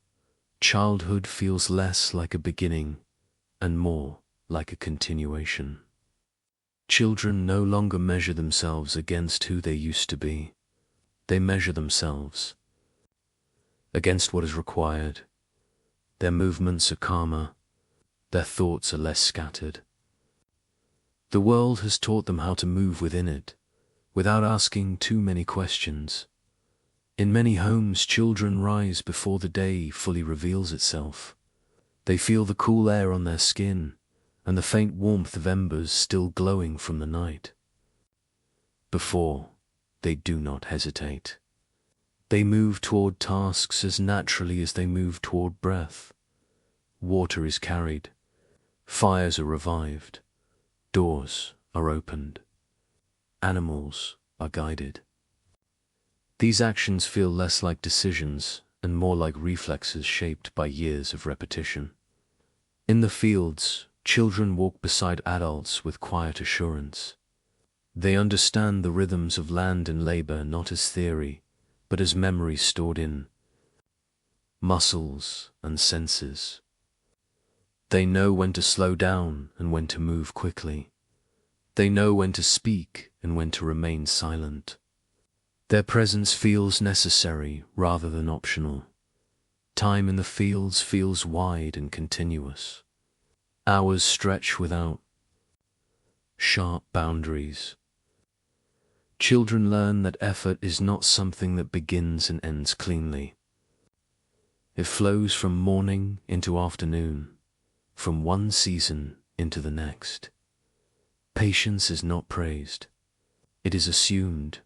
childhood feels less like a beginning and more like a continuation. Children no longer measure themselves against who they used to be. They measure themselves against what is required. Their movements are calmer, their thoughts are less scattered. The world has taught them how to move within it, without asking too many questions. In many homes, children rise before the day fully reveals itself. They feel the cool air on their skin and the faint warmth of embers still glowing from the night. Before, they do not hesitate. They move toward tasks as naturally as they move toward breath. Water is carried, fires are revived, doors are opened, animals are guided. These actions feel less like decisions and more like reflexes shaped by years of repetition. In the fields, children walk beside adults with quiet assurance. They understand the rhythms of land and labor not as theory, but as memories stored in muscles and senses. They know when to slow down and when to move quickly. They know when to speak and when to remain silent. Their presence feels necessary rather than optional. Time in the fields feels wide and continuous. Hours stretch without sharp boundaries. Children learn that effort is not something that begins and ends cleanly. It flows from morning into afternoon, from one season into the next. Patience is not praised. It is assumed.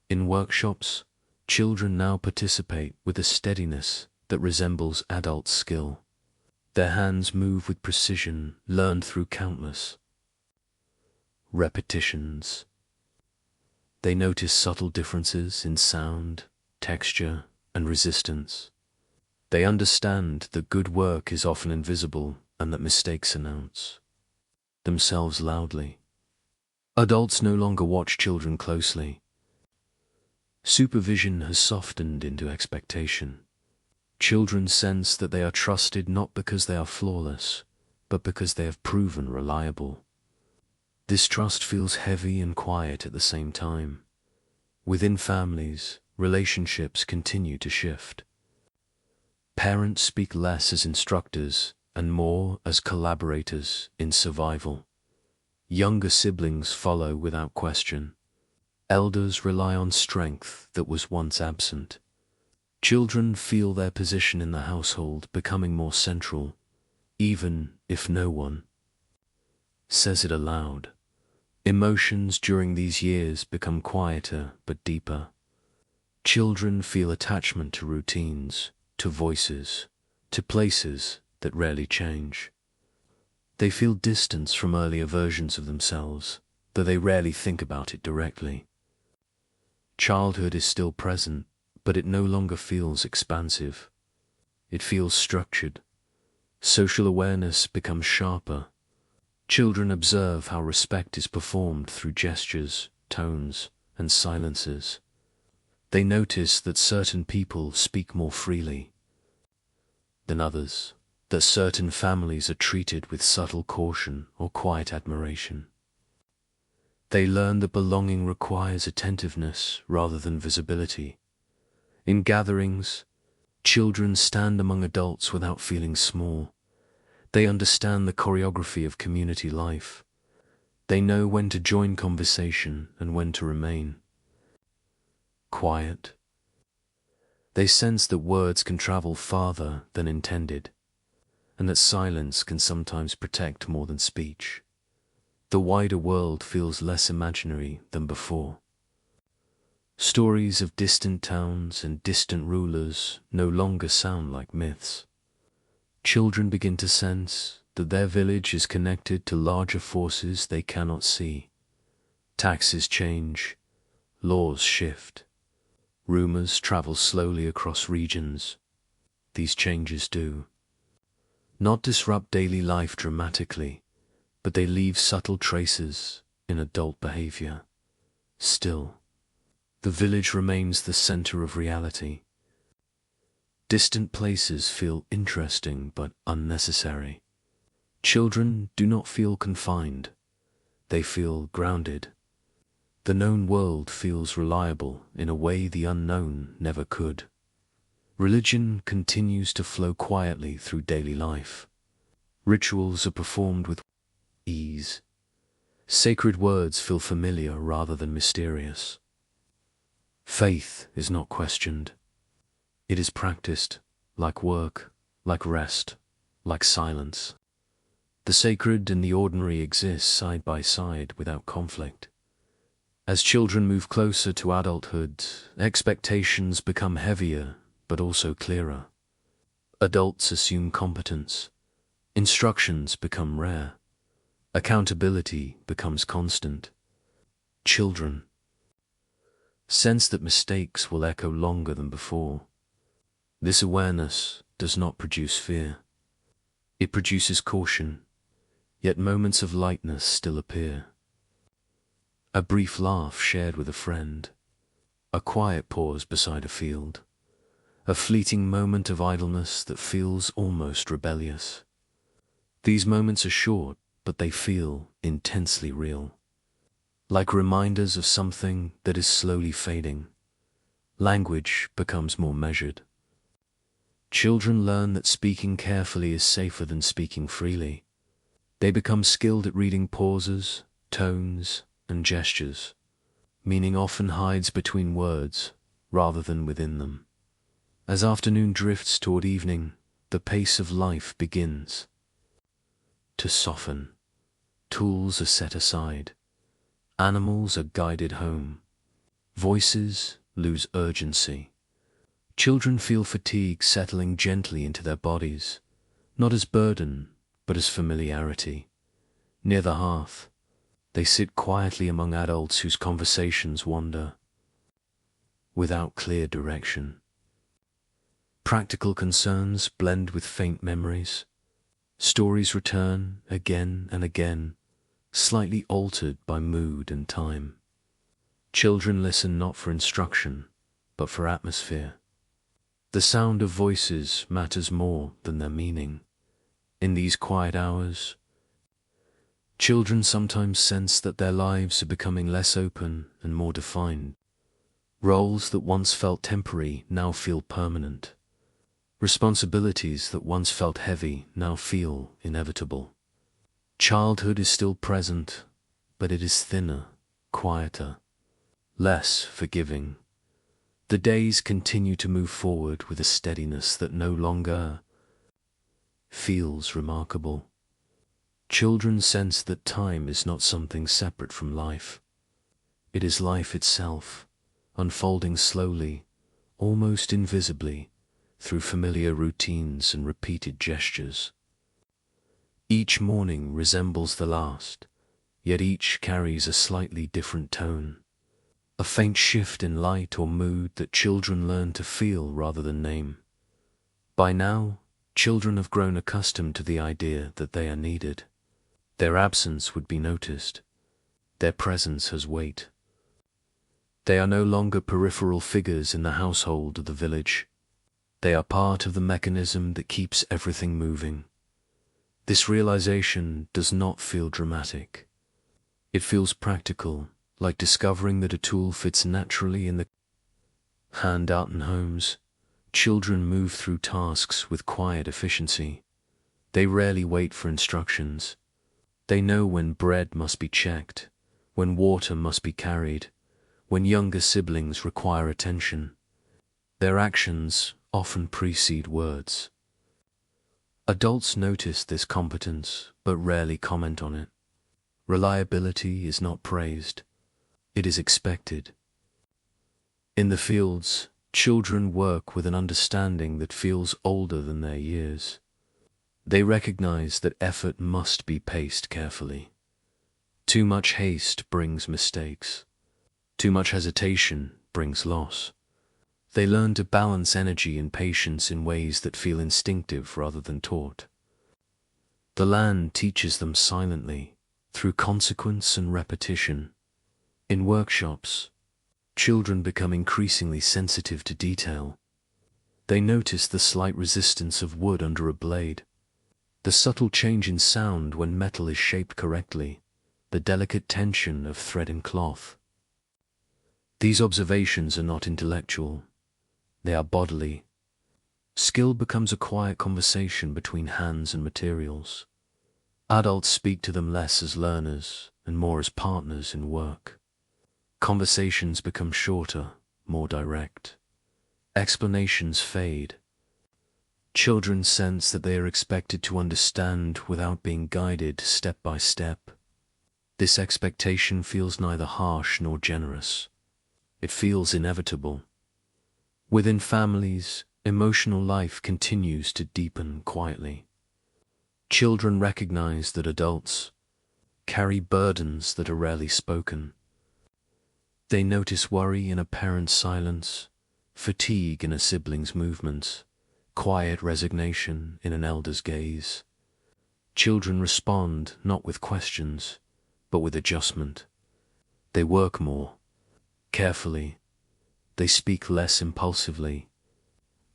In workshops, children now participate with a steadiness that resembles adult skill. Their hands move with precision learned through countless repetitions. They notice subtle differences in sound, texture, and resistance. They understand that good work is often invisible and that mistakes announce themselves loudly. Adults no longer watch children closely. Supervision has softened into expectation. Children sense that they are trusted not because they are flawless, but because they have proven reliable. This trust feels heavy and quiet at the same time. Within families, relationships continue to shift. Parents speak less as instructors and more as collaborators in survival. Younger siblings follow without question. Elders rely on strength that was once absent. Children feel their position in the household becoming more central, even if no one says it aloud. Emotions during these years become quieter but deeper. Children feel attachment to routines, to voices, to places that rarely change. They feel distance from earlier versions of themselves, though they rarely think about it directly. Childhood is still present, but it no longer feels expansive. It feels structured. Social awareness becomes sharper. Children observe how respect is performed through gestures, tones, and silences. They notice that certain people speak more freely than others, that certain families are treated with subtle caution or quiet admiration. They learn that belonging requires attentiveness rather than visibility. In gatherings, children stand among adults without feeling small. They understand the choreography of community life. They know when to join conversation and when to remain quiet. They sense that words can travel farther than intended, and that silence can sometimes protect more than speech. The wider world feels less imaginary than before. Stories of distant towns and distant rulers no longer sound like myths. Children begin to sense that their village is connected to larger forces they cannot see. Taxes change, laws shift, rumors travel slowly across regions. These changes do not disrupt daily life dramatically, but they leave subtle traces in adult behavior. Still, the village remains the center of reality. Distant places feel interesting but unnecessary. Children do not feel confined. They feel grounded. The known world feels reliable in a way the unknown never could. Religion continues to flow quietly through daily life. Rituals are performed with ease. Sacred words feel familiar rather than mysterious. Faith is not questioned. It is practiced, like work, like rest, like silence. The sacred and the ordinary exist side by side without conflict. As children move closer to adulthood, expectations become heavier but also clearer. Adults assume competence. Instructions become rare. Accountability becomes constant. Children sense that mistakes will echo longer than before. This awareness does not produce fear. It produces caution, yet moments of lightness still appear. A brief laugh shared with a friend, a quiet pause beside a field, a fleeting moment of idleness that feels almost rebellious. These moments are short, but they feel intensely real, like reminders of something that is slowly fading. Language becomes more measured. Children learn that speaking carefully is safer than speaking freely. They become skilled at reading pauses, tones, and gestures. Meaning often hides between words rather than within them. As afternoon drifts toward evening, the pace of life begins to soften. Tools are set aside. Animals are guided home. Voices lose urgency. Children feel fatigue settling gently into their bodies, not as burden, but as familiarity. Near the hearth, they sit quietly among adults whose conversations wander without clear direction. Practical concerns blend with faint memories. Stories return again and again, slightly altered by mood and time. Children listen not for instruction, but for atmosphere. The sound of voices matters more than their meaning. In these quiet hours, children sometimes sense that their lives are becoming less open and more defined. Roles that once felt temporary now feel permanent. Responsibilities that once felt heavy now feel inevitable. Childhood is still present, but it is thinner, quieter, less forgiving. The days continue to move forward with a steadiness that no longer feels remarkable. Children sense that time is not something separate from life. It is life itself, unfolding slowly, almost invisibly, through familiar routines and repeated gestures. Each morning resembles the last, yet each carries a slightly different tone. A faint shift in light or mood that children learn to feel rather than name. By now, children have grown accustomed to the idea that they are needed. Their absence would be noticed. Their presence has weight. They are no longer peripheral figures in the household of the village. They are part of the mechanism that keeps everything moving. This realization does not feel dramatic. It feels practical, like discovering that a tool fits naturally in the hand. Out in homes, children move through tasks with quiet efficiency. They rarely wait for instructions. They know when bread must be checked, when water must be carried, when younger siblings require attention. Their actions often precede words. Adults notice this competence, but rarely comment on it. Reliability is not praised. It is expected. In the fields, children work with an understanding that feels older than their years. They recognize that effort must be paced carefully. Too much haste brings mistakes. Too much hesitation brings loss. They learn to balance energy and patience in ways that feel instinctive rather than taught. The land teaches them silently, through consequence and repetition. In workshops, children become increasingly sensitive to detail. They notice the slight resistance of wood under a blade, the subtle change in sound when metal is shaped correctly, the delicate tension of thread and cloth. These observations are not intellectual. They are bodily. Skill becomes a quiet conversation between hands and materials. Adults speak to them less as learners and more as partners in work. Conversations become shorter, more direct. Explanations fade. Children sense that they are expected to understand without being guided step by step. This expectation feels neither harsh nor generous. It feels inevitable. Within families, emotional life continues to deepen quietly. Children recognize that adults carry burdens that are rarely spoken. They notice worry in a parent's silence, fatigue in a sibling's movements, quiet resignation in an elder's gaze. Children respond not with questions, but with adjustment. They work more, carefully. They speak less impulsively.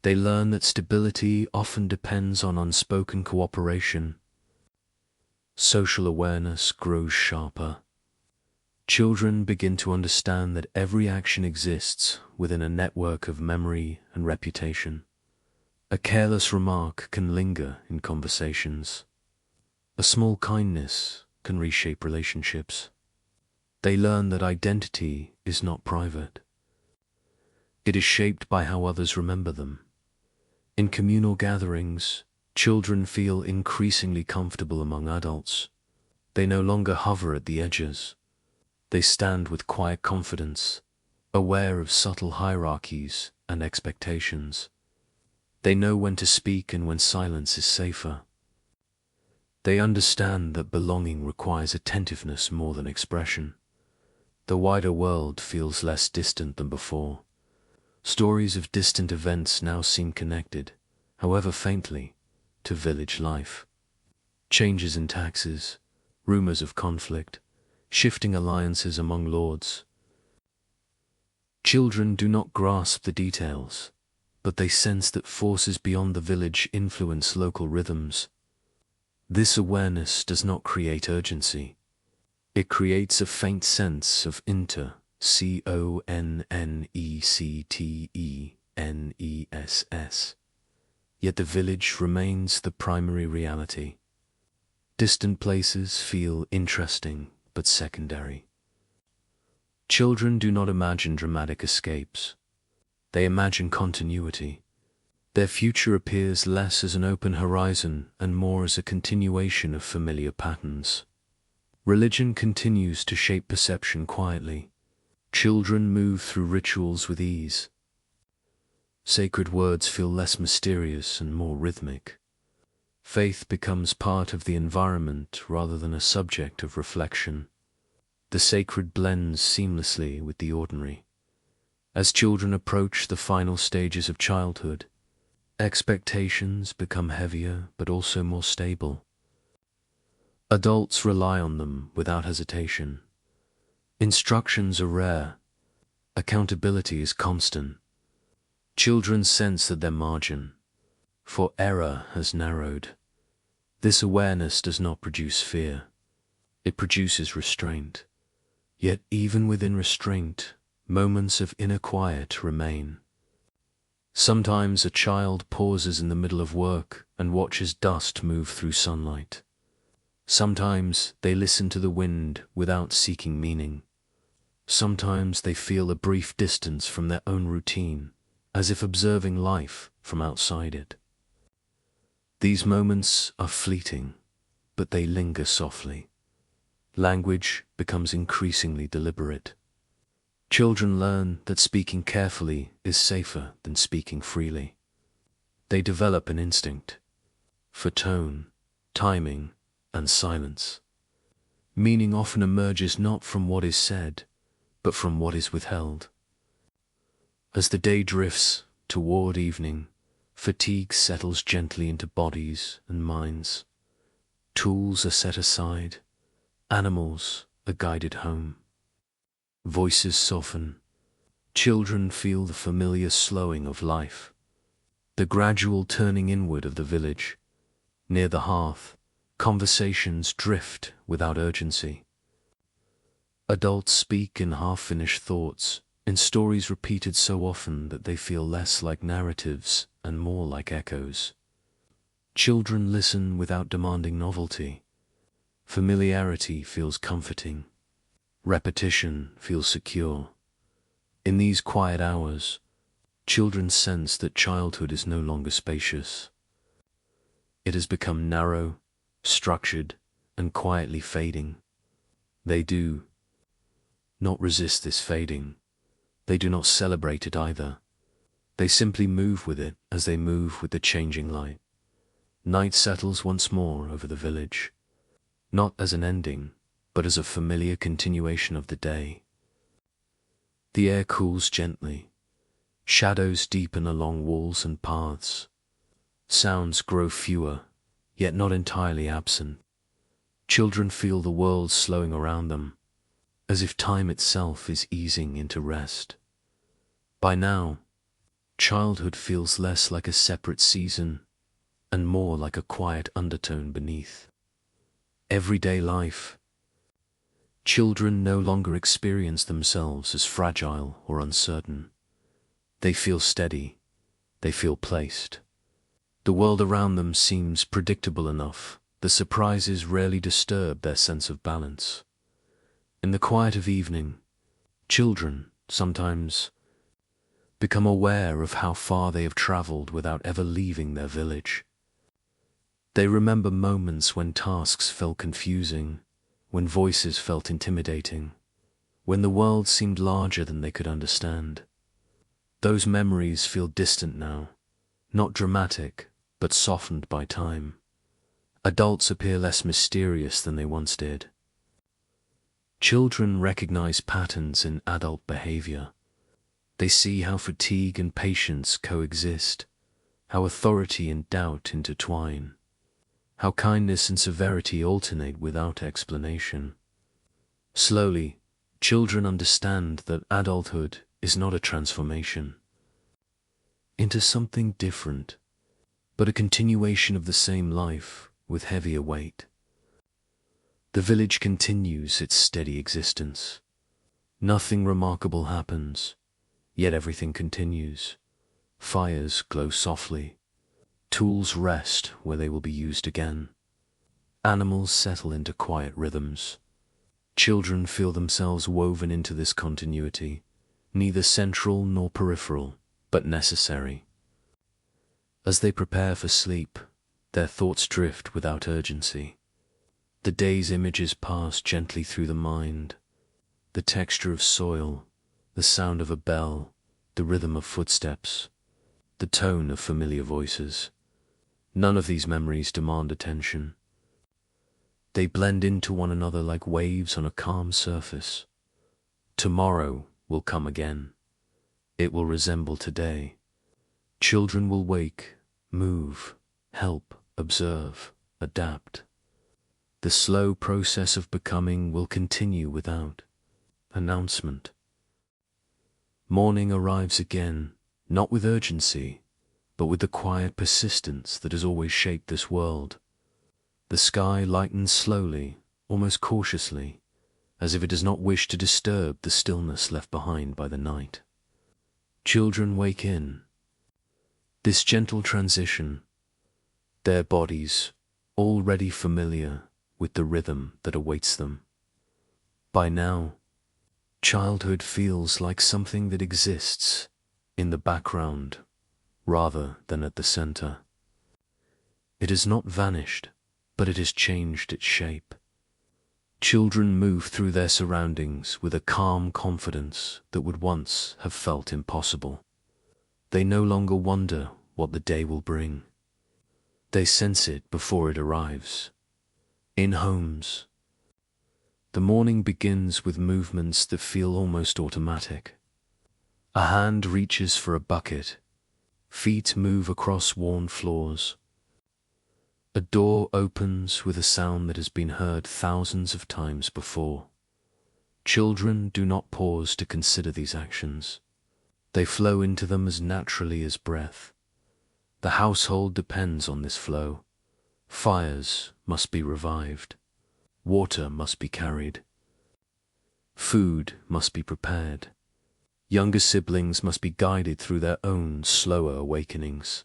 They learn that stability often depends on unspoken cooperation. Social awareness grows sharper. Children begin to understand that every action exists within a network of memory and reputation. A careless remark can linger in conversations. A small kindness can reshape relationships. They learn that identity is not private. It is shaped by how others remember them. In communal gatherings, children feel increasingly comfortable among adults. They no longer hover at the edges. They stand with quiet confidence, aware of subtle hierarchies and expectations. They know when to speak and when silence is safer. They understand that belonging requires attentiveness more than expression. The wider world feels less distant than before. Stories of distant events now seem connected, however faintly, to village life. Changes in taxes, rumors of conflict, shifting alliances among lords. Children do not grasp the details, but they sense that forces beyond the village influence local rhythms. This awareness does not create urgency. It creates a faint sense of connectedness. Yet the village remains the primary reality. Distant places feel interesting but secondary. Children do not imagine dramatic escapes. They imagine continuity. Their future appears less as an open horizon and more as a continuation of familiar patterns. Religion continues to shape perception quietly. Children move through rituals with ease. Sacred words feel less mysterious and more rhythmic. Faith becomes part of the environment rather than a subject of reflection. The sacred blends seamlessly with the ordinary. As children approach the final stages of childhood, expectations become heavier but also more stable. Adults rely on them without hesitation. Instructions are rare. Accountability is constant. Children sense that their margin for error has narrowed. This awareness does not produce fear. It produces restraint. Yet even within restraint, moments of inner quiet remain. Sometimes a child pauses in the middle of work and watches dust move through sunlight. Sometimes they listen to the wind without seeking meaning. Sometimes they feel a brief distance from their own routine, as if observing life from outside it. These moments are fleeting, but they linger softly. Language becomes increasingly deliberate. Children learn that speaking carefully is safer than speaking freely. They develop an instinct for tone, timing, and silence. Meaning often emerges not from what is said, but from what is withheld. As the day drifts toward evening, fatigue settles gently into bodies and minds. Tools are set aside, animals are guided home. Voices soften. Children feel the familiar slowing of life, the gradual turning inward of the village. Near the hearth, conversations drift without urgency. Adults speak in half-finished thoughts, in stories repeated so often that they feel less like narratives and more like echoes. Children listen without demanding novelty. Familiarity feels comforting. Repetition feels secure. In these quiet hours, children sense that childhood is no longer spacious. It has become narrow, structured, and quietly fading. They do not resist this fading. They do not celebrate it either. They simply move with it as they move with the changing light. Night settles once more over the village, not as an ending, but as a familiar continuation of the day. The air cools gently. Shadows deepen along walls and paths. Sounds grow fewer, yet not entirely absent. Children feel the world slowing around them, as if time itself is easing into rest. By now, childhood feels less like a separate season and more like a quiet undertone beneath. Everyday life. Children no longer experience themselves as fragile or uncertain. They feel steady. They feel placed. The world around them seems predictable enough. The surprises rarely disturb their sense of balance. In the quiet of evening, children sometimes become aware of how far they have traveled without ever leaving their village. They remember moments when tasks felt confusing, when voices felt intimidating, when the world seemed larger than they could understand. Those memories feel distant now, not dramatic, but softened by time. Adults appear less mysterious than they once did. Children recognize patterns in adult behavior. They see how fatigue and patience coexist, how authority and doubt intertwine, how kindness and severity alternate without explanation. Slowly, children understand that adulthood is not a transformation into something different, but a continuation of the same life with heavier weight. The village continues its steady existence. Nothing remarkable happens, yet everything continues. Fires glow softly. Tools rest where they will be used again. Animals settle into quiet rhythms. Children feel themselves woven into this continuity, neither central nor peripheral, but necessary. As they prepare for sleep, their thoughts drift without urgency. The day's images pass gently through the mind. The texture of soil, the sound of a bell, the rhythm of footsteps, the tone of familiar voices. None of these memories demand attention. They blend into one another like waves on a calm surface. Tomorrow will come again. It will resemble today. Children will wake, move, help, observe, adapt. The slow process of becoming will continue without announcement. Morning arrives again, not with urgency, but with the quiet persistence that has always shaped this world. The sky lightens slowly, almost cautiously, as if it does not wish to disturb the stillness left behind by the night. Children wake in. This gentle transition, their bodies already familiar with the rhythm that awaits them. By now, childhood feels like something that exists in the background rather than at the center. It has not vanished, but it has changed its shape. Children move through their surroundings with a calm confidence that would once have felt impossible. They no longer wonder what the day will bring. They sense it before it arrives. In homes, the morning begins with movements that feel almost automatic. A hand reaches for a bucket. Feet move across worn floors. A door opens with a sound that has been heard thousands of times before. Children do not pause to consider these actions. They flow into them as naturally as breath. The household depends on this flow. Fires must be revived. Water must be carried. Food must be prepared. Younger siblings must be guided through their own slower awakenings.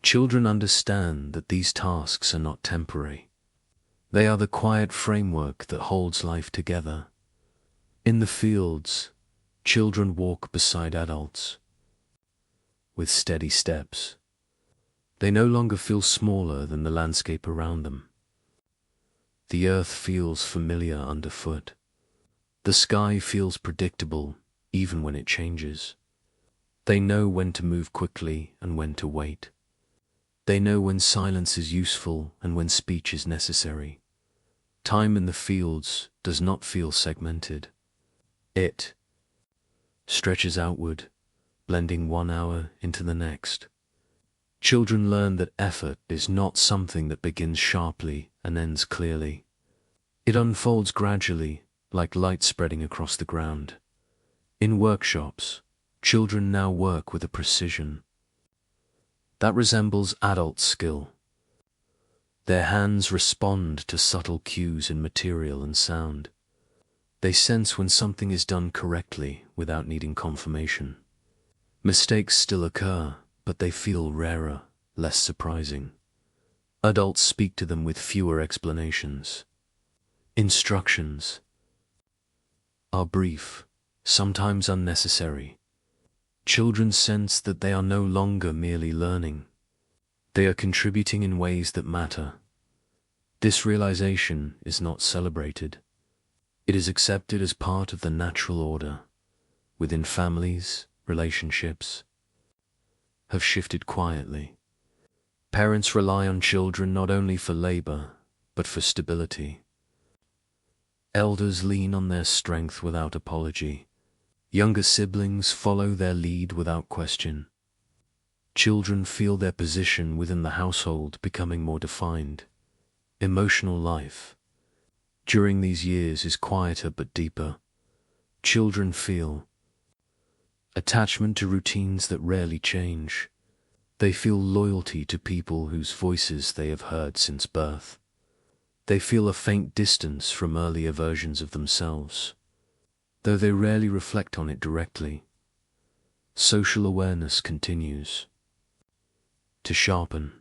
Children understand that these tasks are not temporary. They are the quiet framework that holds life together. In the fields, children walk beside adults with steady steps. They no longer feel smaller than the landscape around them. The earth feels familiar underfoot. The sky feels predictable even when it changes. They know when to move quickly and when to wait. They know when silence is useful and when speech is necessary. Time in the fields does not feel segmented. It stretches outward, blending 1 hour into the next. Children learn that effort is not something that begins sharply and ends clearly. It unfolds gradually, like light spreading across the ground. In workshops, children now work with a precision that resembles adult skill. Their hands respond to subtle cues in material and sound. They sense when something is done correctly without needing confirmation. Mistakes still occur, but they feel rarer, less surprising. Adults speak to them with fewer explanations. Instructions are brief, sometimes unnecessary. Children sense that they are no longer merely learning. They are contributing in ways that matter. This realization is not celebrated. It is accepted as part of the natural order. Within families, relationships have shifted quietly. Parents rely on children not only for labor, but for stability. Elders lean on their strength without apology. Younger siblings follow their lead without question. Children feel their position within the household becoming more defined. Emotional life during these years is quieter but deeper. Children feel attachment to routines that rarely change. They feel loyalty to people whose voices they have heard since birth. They feel a faint distance from earlier versions of themselves, though they rarely reflect on it directly. Social awareness continues to sharpen.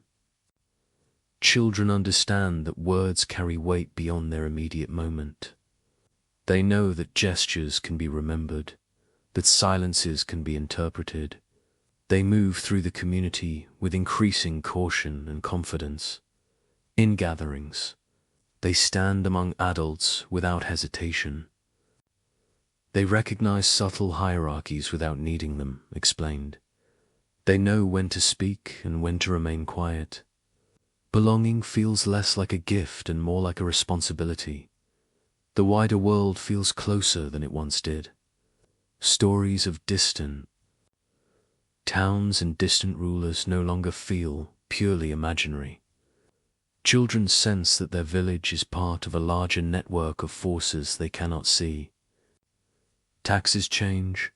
Children understand that words carry weight beyond their immediate moment. They know that gestures can be remembered, that silences can be interpreted. They move through the community with increasing caution and confidence. In gatherings, they stand among adults without hesitation. They recognize subtle hierarchies without needing them explained. They know when to speak and when to remain quiet. Belonging feels less like a gift and more like a responsibility. The wider world feels closer than it once did. Stories of distant towns and distant rulers no longer feel purely imaginary. Children sense that their village is part of a larger network of forces they cannot see. Taxes change,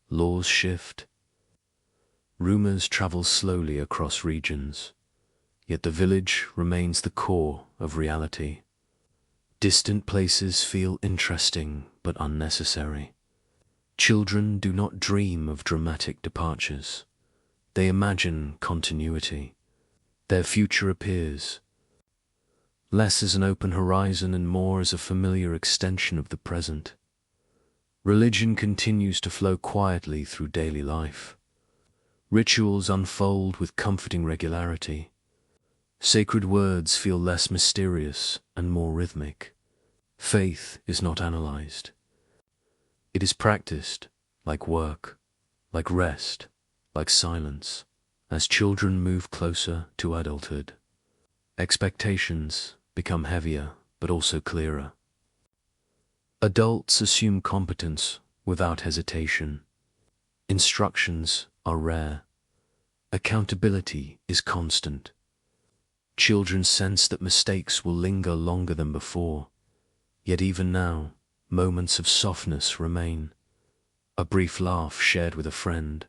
laws shift, rumors travel slowly across regions, yet the village remains the core of reality. Distant places feel interesting but unnecessary. Children do not dream of dramatic departures. They imagine continuity. Their future appears less as an open horizon and more as a familiar extension of the present. Religion continues to flow quietly through daily life. Rituals unfold with comforting regularity. Sacred words feel less mysterious and more rhythmic. Faith is not analyzed. It is practiced, like work, like rest, like silence, as children move closer to adulthood. Expectations become heavier but also clearer. Adults assume competence without hesitation. Instructions are rare. Accountability is constant. Children sense that mistakes will linger longer than before, yet even now, moments of softness remain. A brief laugh shared with a friend,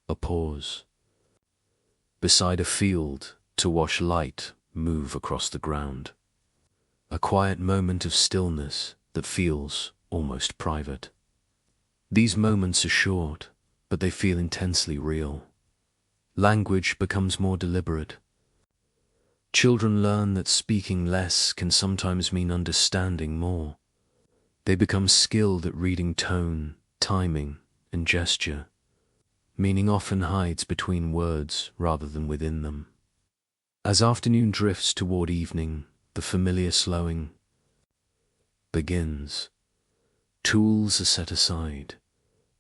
a pause beside a field to watch light move across the ground, a quiet moment of stillness that feels almost private. These moments are short, but they feel intensely real. Language becomes more deliberate. Children learn that speaking less can sometimes mean understanding more. They become skilled at reading tone, timing, and gesture. Meaning often hides between words rather than within them. As afternoon drifts toward evening, the familiar slowing begins. Tools are set aside.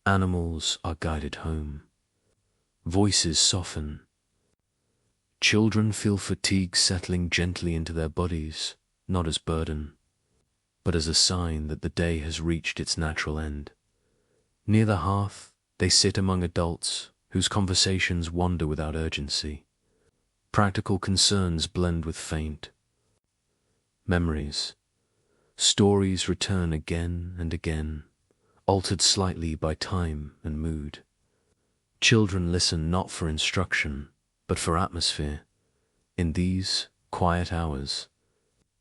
Animals are guided home. Voices soften. Children feel fatigue settling gently into their bodies, not as burden, but as a sign that the day has reached its natural end. Near the hearth, they sit among adults whose conversations wander without urgency. Practical concerns blend with faint memories. Stories return again and again, altered slightly by time and mood. Children listen not for instruction, but for atmosphere. In these quiet hours,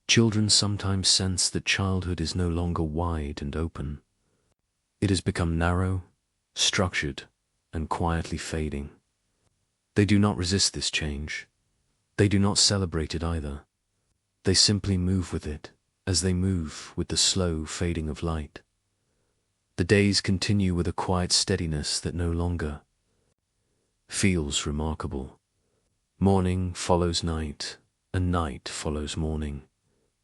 children sometimes sense that childhood is no longer wide and open. It has become narrow, structured, and quietly fading. They do not resist this change. They do not celebrate it either. They simply move with it, as they move with the slow fading of light. The days continue with a quiet steadiness that no longer feels remarkable. Morning follows night, and night follows morning,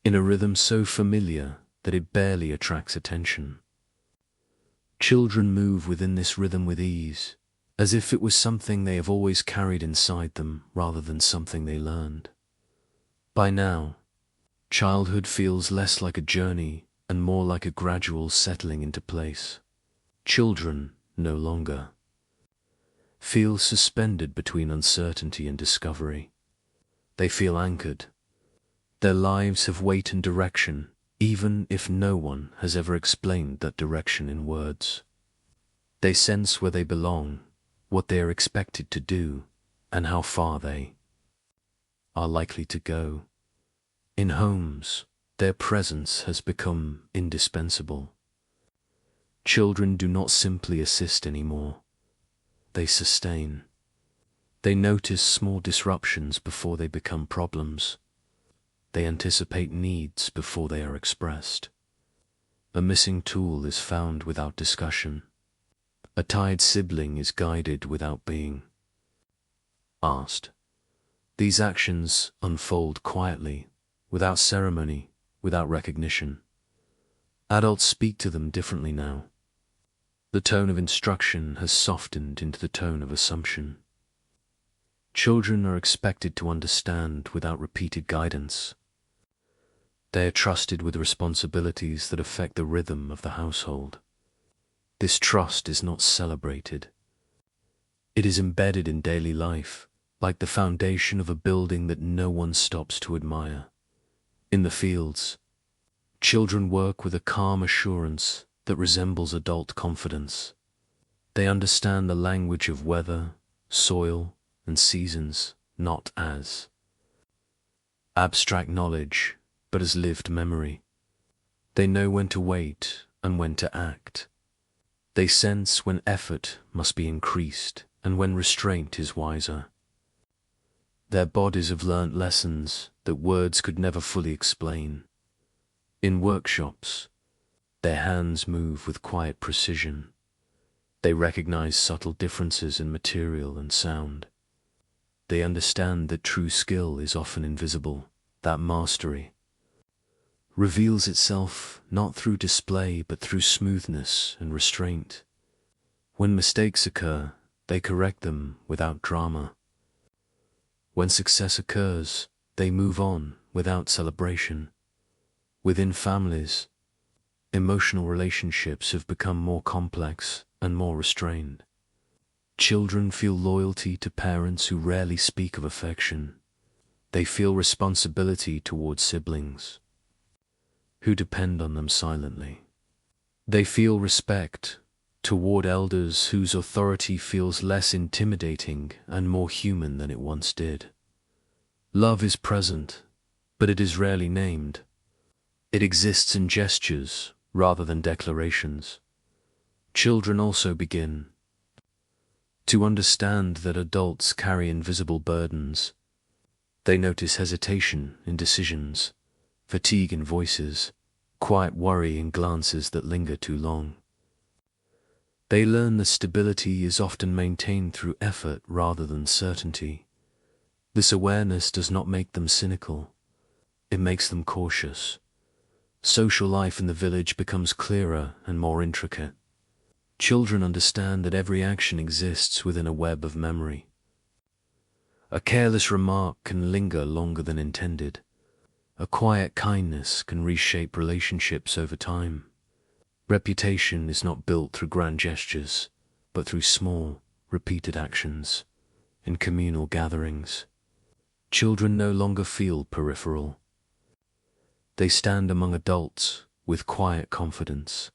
in a rhythm so familiar that it barely attracts attention. Children move within this rhythm with ease, as if it was something they have always carried inside them rather than something they learned. By now, childhood feels less like a journey and more like a gradual settling into place. Children no longer feel suspended between uncertainty and discovery. They feel anchored. Their lives have weight and direction, even if no one has ever explained that direction in words. They sense where they belong, what they are expected to do, and how far they are likely to go. In homes, their presence has become indispensable. Children do not simply assist anymore. They sustain. They notice small disruptions before they become problems. They anticipate needs before they are expressed. A missing tool is found without discussion. A tired sibling is guided without being asked. These actions unfold quietly, without ceremony, without recognition. Adults speak to them differently now. The tone of instruction has softened into the tone of assumption. Children are expected to understand without repeated guidance. They are trusted with responsibilities that affect the rhythm of the household. This trust is not celebrated. It is embedded in daily life, like the foundation of a building that no one stops to admire. In the fields, children work with a calm assurance that resembles adult confidence. They understand the language of weather, soil, and seasons, not as abstract knowledge, but as lived memory. They know when to wait and when to act. They sense when effort must be increased and when restraint is wiser. Their bodies have learnt lessons that words could never fully explain. In workshops, their hands move with quiet precision. They recognize subtle differences in material and sound. They understand that true skill is often invisible, that mastery reveals itself not through display but through smoothness and restraint. When mistakes occur, they correct them without drama. When success occurs, they move on without celebration. Within families, emotional relationships have become more complex and more restrained. Children feel loyalty to parents who rarely speak of affection. They feel responsibility towards siblings who depend on them silently. They feel respect toward elders whose authority feels less intimidating and more human than it once did. Love is present, but it is rarely named. It exists in gestures rather than declarations. Children also begin to understand that adults carry invisible burdens. They notice hesitation in decisions, fatigue in voices, quiet worry in glances that linger too long. They learn that stability is often maintained through effort rather than certainty. This awareness does not make them cynical. It makes them cautious. Social life in the village becomes clearer and more intricate. Children understand that every action exists within a web of memory. A careless remark can linger longer than intended. A quiet kindness can reshape relationships over time. Reputation is not built through grand gestures, but through small, repeated actions in communal gatherings. Children no longer feel peripheral. They stand among adults with quiet confidence.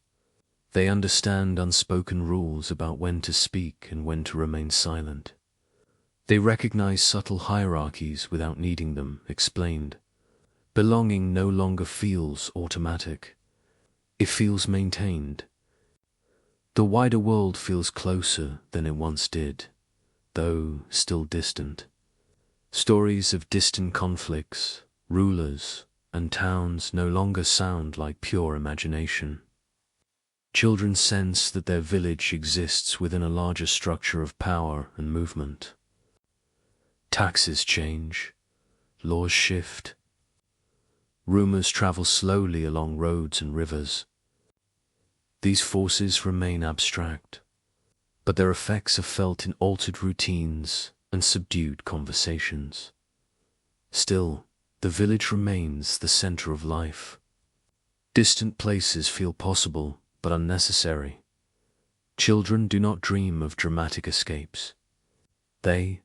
They understand unspoken rules about when to speak and when to remain silent. They recognize subtle hierarchies without needing them explained. Belonging no longer feels automatic. It feels maintained. The wider world feels closer than it once did, though still distant. Stories of distant conflicts, rulers, and towns no longer sound like pure imagination. Children sense that their village exists within a larger structure of power and movement. Taxes change, laws shift. Rumors travel slowly along roads and rivers. These forces remain abstract, but their effects are felt in altered routines and subdued conversations. Still, the village remains the center of life. Distant places feel possible but unnecessary. Children do not dream of dramatic escapes. They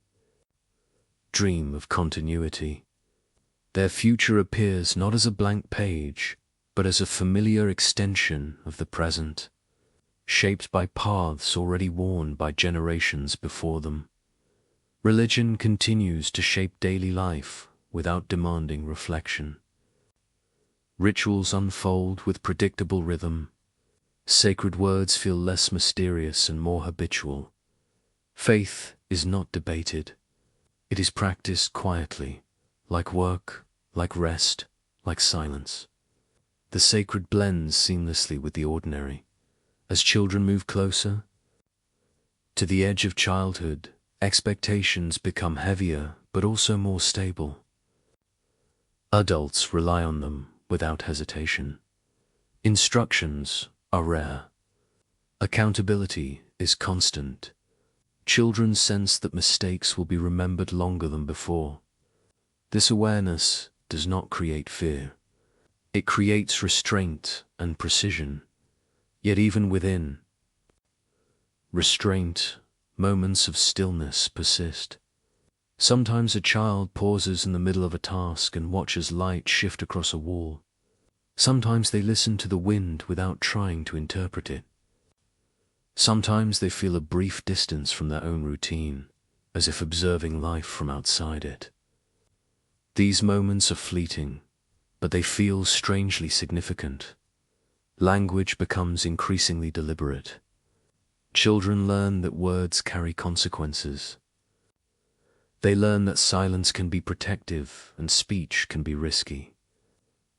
dream of continuity. Their future appears not as a blank page, but as a familiar extension of the present, shaped by paths already worn by generations before them. Religion continues to shape daily life without demanding reflection. Rituals unfold with predictable rhythm. Sacred words feel less mysterious and more habitual. Faith is not debated. It is practiced quietly, like work, like rest, like silence. The sacred blends seamlessly with the ordinary. As children move closer to the edge of childhood, expectations become heavier but also more stable. Adults rely on them without hesitation. Instructions are rare. Accountability is constant. Children sense that mistakes will be remembered longer than before. This awareness does not create fear. It creates restraint and precision. Yet even within restraint, moments of stillness persist. Sometimes a child pauses in the middle of a task and watches light shift across a wall. Sometimes they listen to the wind without trying to interpret it. Sometimes they feel a brief distance from their own routine, as if observing life from outside it. These moments are fleeting, but they feel strangely significant. Language becomes increasingly deliberate. Children learn that words carry consequences. They learn that silence can be protective and speech can be risky.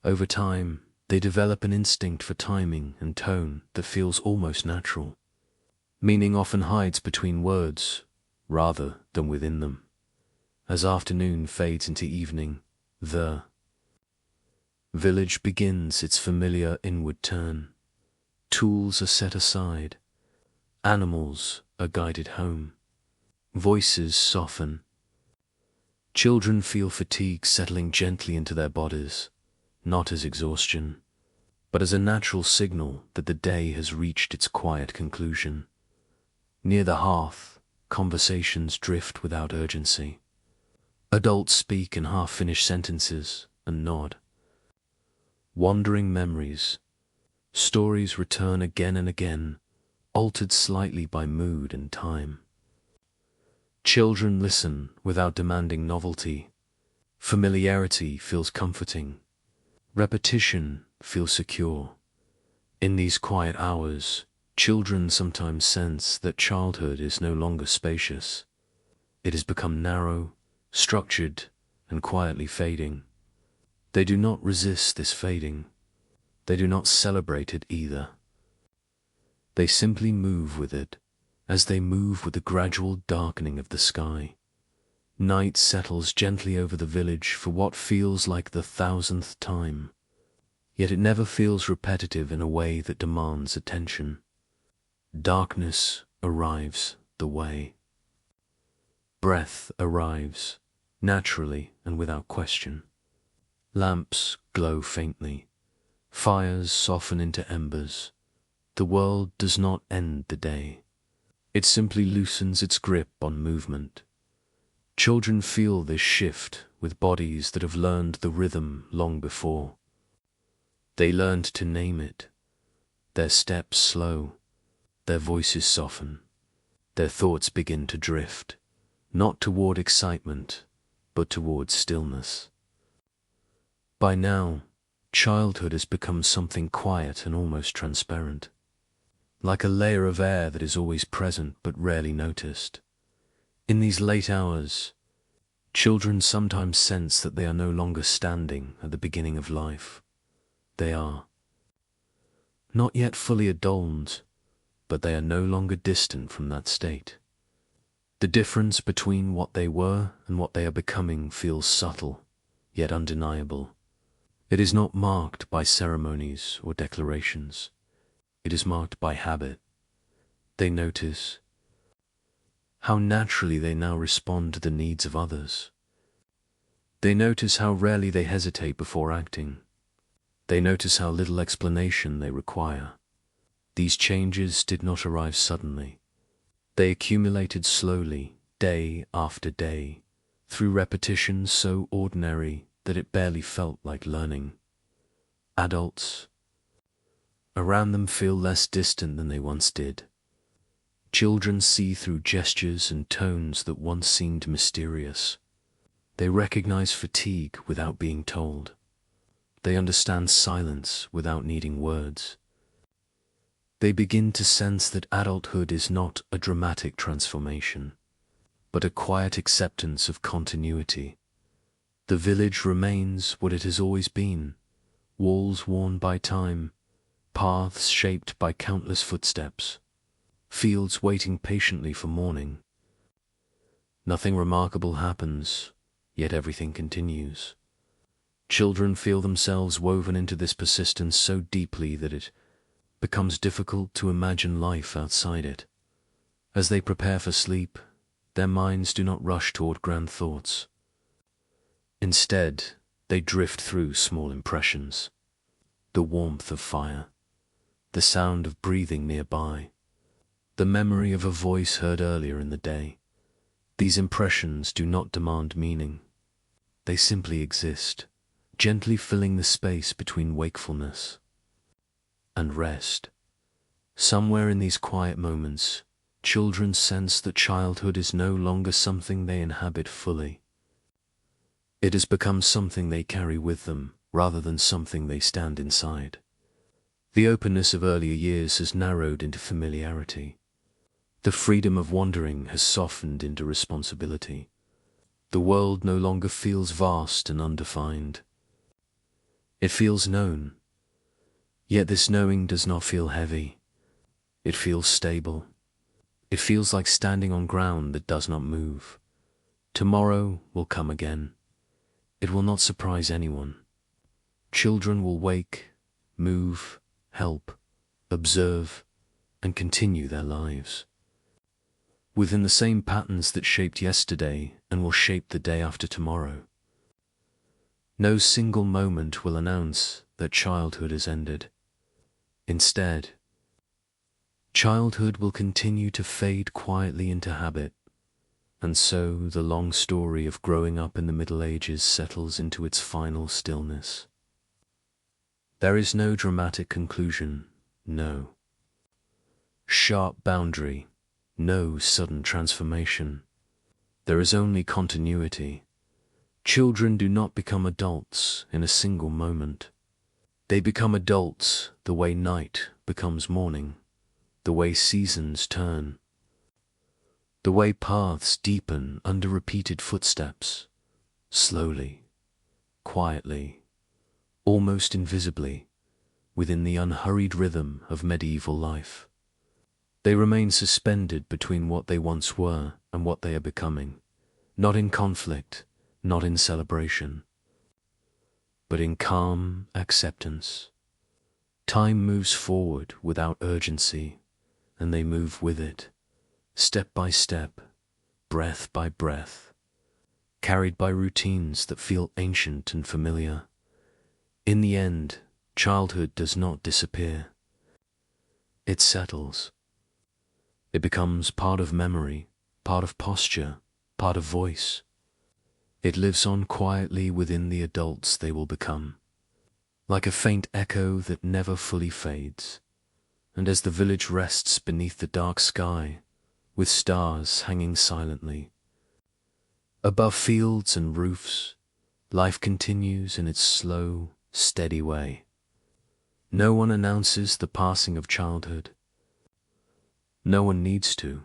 Over time, they develop an instinct for timing and tone that feels almost natural. Meaning often hides between words rather than within them. As afternoon fades into evening, the village begins its familiar inward turn. Tools are set aside. Animals are guided home. Voices soften. Children feel fatigue settling gently into their bodies, not as exhaustion, but as a natural signal that the day has reached its quiet conclusion. Near the hearth, conversations drift without urgency. Adults speak in half-finished sentences and nod. Wandering memories, stories return again and again, altered slightly by mood and time. Children listen without demanding novelty. Familiarity feels comforting. Repetition feels secure. In these quiet hours, children sometimes sense that childhood is no longer spacious. It has become narrow, structured, and quietly fading. They do not resist this fading. They do not celebrate it either. They simply move with it, as they move with the gradual darkening of the sky. Night settles gently over the village for what feels like the 1000th time. Yet it never feels repetitive in a way that demands attention. Darkness arrives the way. Breath arrives, naturally and without question. Lamps glow faintly. Fires soften into embers. The world does not end the day. It simply loosens its grip on movement. Children feel this shift with bodies that have learned the rhythm long before. They learned to name it. Their steps slow. Their voices soften. Their thoughts begin to drift, not toward excitement, but toward stillness. By now, childhood has become something quiet and almost transparent, like a layer of air that is always present but rarely noticed. In these late hours, children sometimes sense that they are no longer standing at the beginning of life. They are not yet fully adults, but they are no longer distant from that state. The difference between what they were and what they are becoming feels subtle, yet undeniable. It is not marked by ceremonies or declarations. It is marked by habit. They notice how naturally they now respond to the needs of others. They notice how rarely they hesitate before acting. They notice how little explanation they require. These changes did not arrive suddenly. They accumulated slowly, day after day, through repetition so ordinary that it barely felt like learning. Adults around them feel less distant than they once did. Children see through gestures and tones that once seemed mysterious. They recognize fatigue without being told. They understand silence without needing words. They begin to sense that adulthood is not a dramatic transformation, but a quiet acceptance of continuity. The village remains what it has always been, walls worn by time, paths shaped by countless footsteps, fields waiting patiently for morning. Nothing remarkable happens, yet everything continues. Children feel themselves woven into this persistence so deeply that it becomes difficult to imagine life outside it. As they prepare for sleep, their minds do not rush toward grand thoughts. Instead, they drift through small impressions. The warmth of fire, the sound of breathing nearby, the memory of a voice heard earlier in the day. These impressions do not demand meaning. They simply exist, gently filling the space between wakefulness and rest. Somewhere in these quiet moments, children sense that childhood is no longer something they inhabit fully. It has become something they carry with them, rather than something they stand inside. The openness of earlier years has narrowed into familiarity. The freedom of wandering has softened into responsibility. The world no longer feels vast and undefined. It feels known, yet this knowing does not feel heavy. It feels stable. It feels like standing on ground that does not move. Tomorrow will come again. It will not surprise anyone. Children will wake, move, help, observe, and continue their lives within the same patterns that shaped yesterday and will shape the day after tomorrow. No single moment will announce that childhood has ended. Instead, childhood will continue to fade quietly into habit, and so the long story of growing up in the Middle Ages settles into its final stillness. There is no dramatic conclusion, no sharp boundary, no sudden transformation. There is only continuity. Children do not become adults in a single moment. They become adults the way night becomes morning, the way seasons turn, the way paths deepen under repeated footsteps, slowly, quietly, almost invisibly, within the unhurried rhythm of medieval life. They remain suspended between what they once were and what they are becoming, not in conflict, not in celebration, but in calm acceptance. Time moves forward without urgency, and they move with it, step by step, breath by breath, carried by routines that feel ancient and familiar. In the end, childhood does not disappear. It settles. It becomes part of memory, part of posture, part of voice. It lives on quietly within the adults they will become, like a faint echo that never fully fades. And as the village rests beneath the dark sky, with stars hanging silently, above fields and roofs, life continues in its slow, steady way. No one announces the passing of childhood. No one needs to.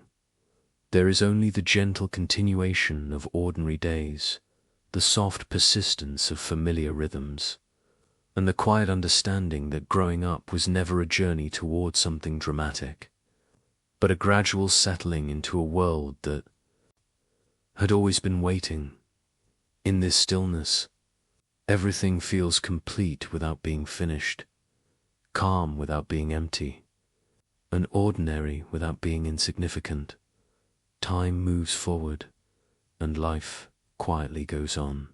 There is only the gentle continuation of ordinary days, the soft persistence of familiar rhythms, and the quiet understanding that growing up was never a journey toward something dramatic, but a gradual settling into a world that had always been waiting. In this stillness, everything feels complete without being finished, calm without being empty, and ordinary without being insignificant. Time moves forward, and life quietly goes on.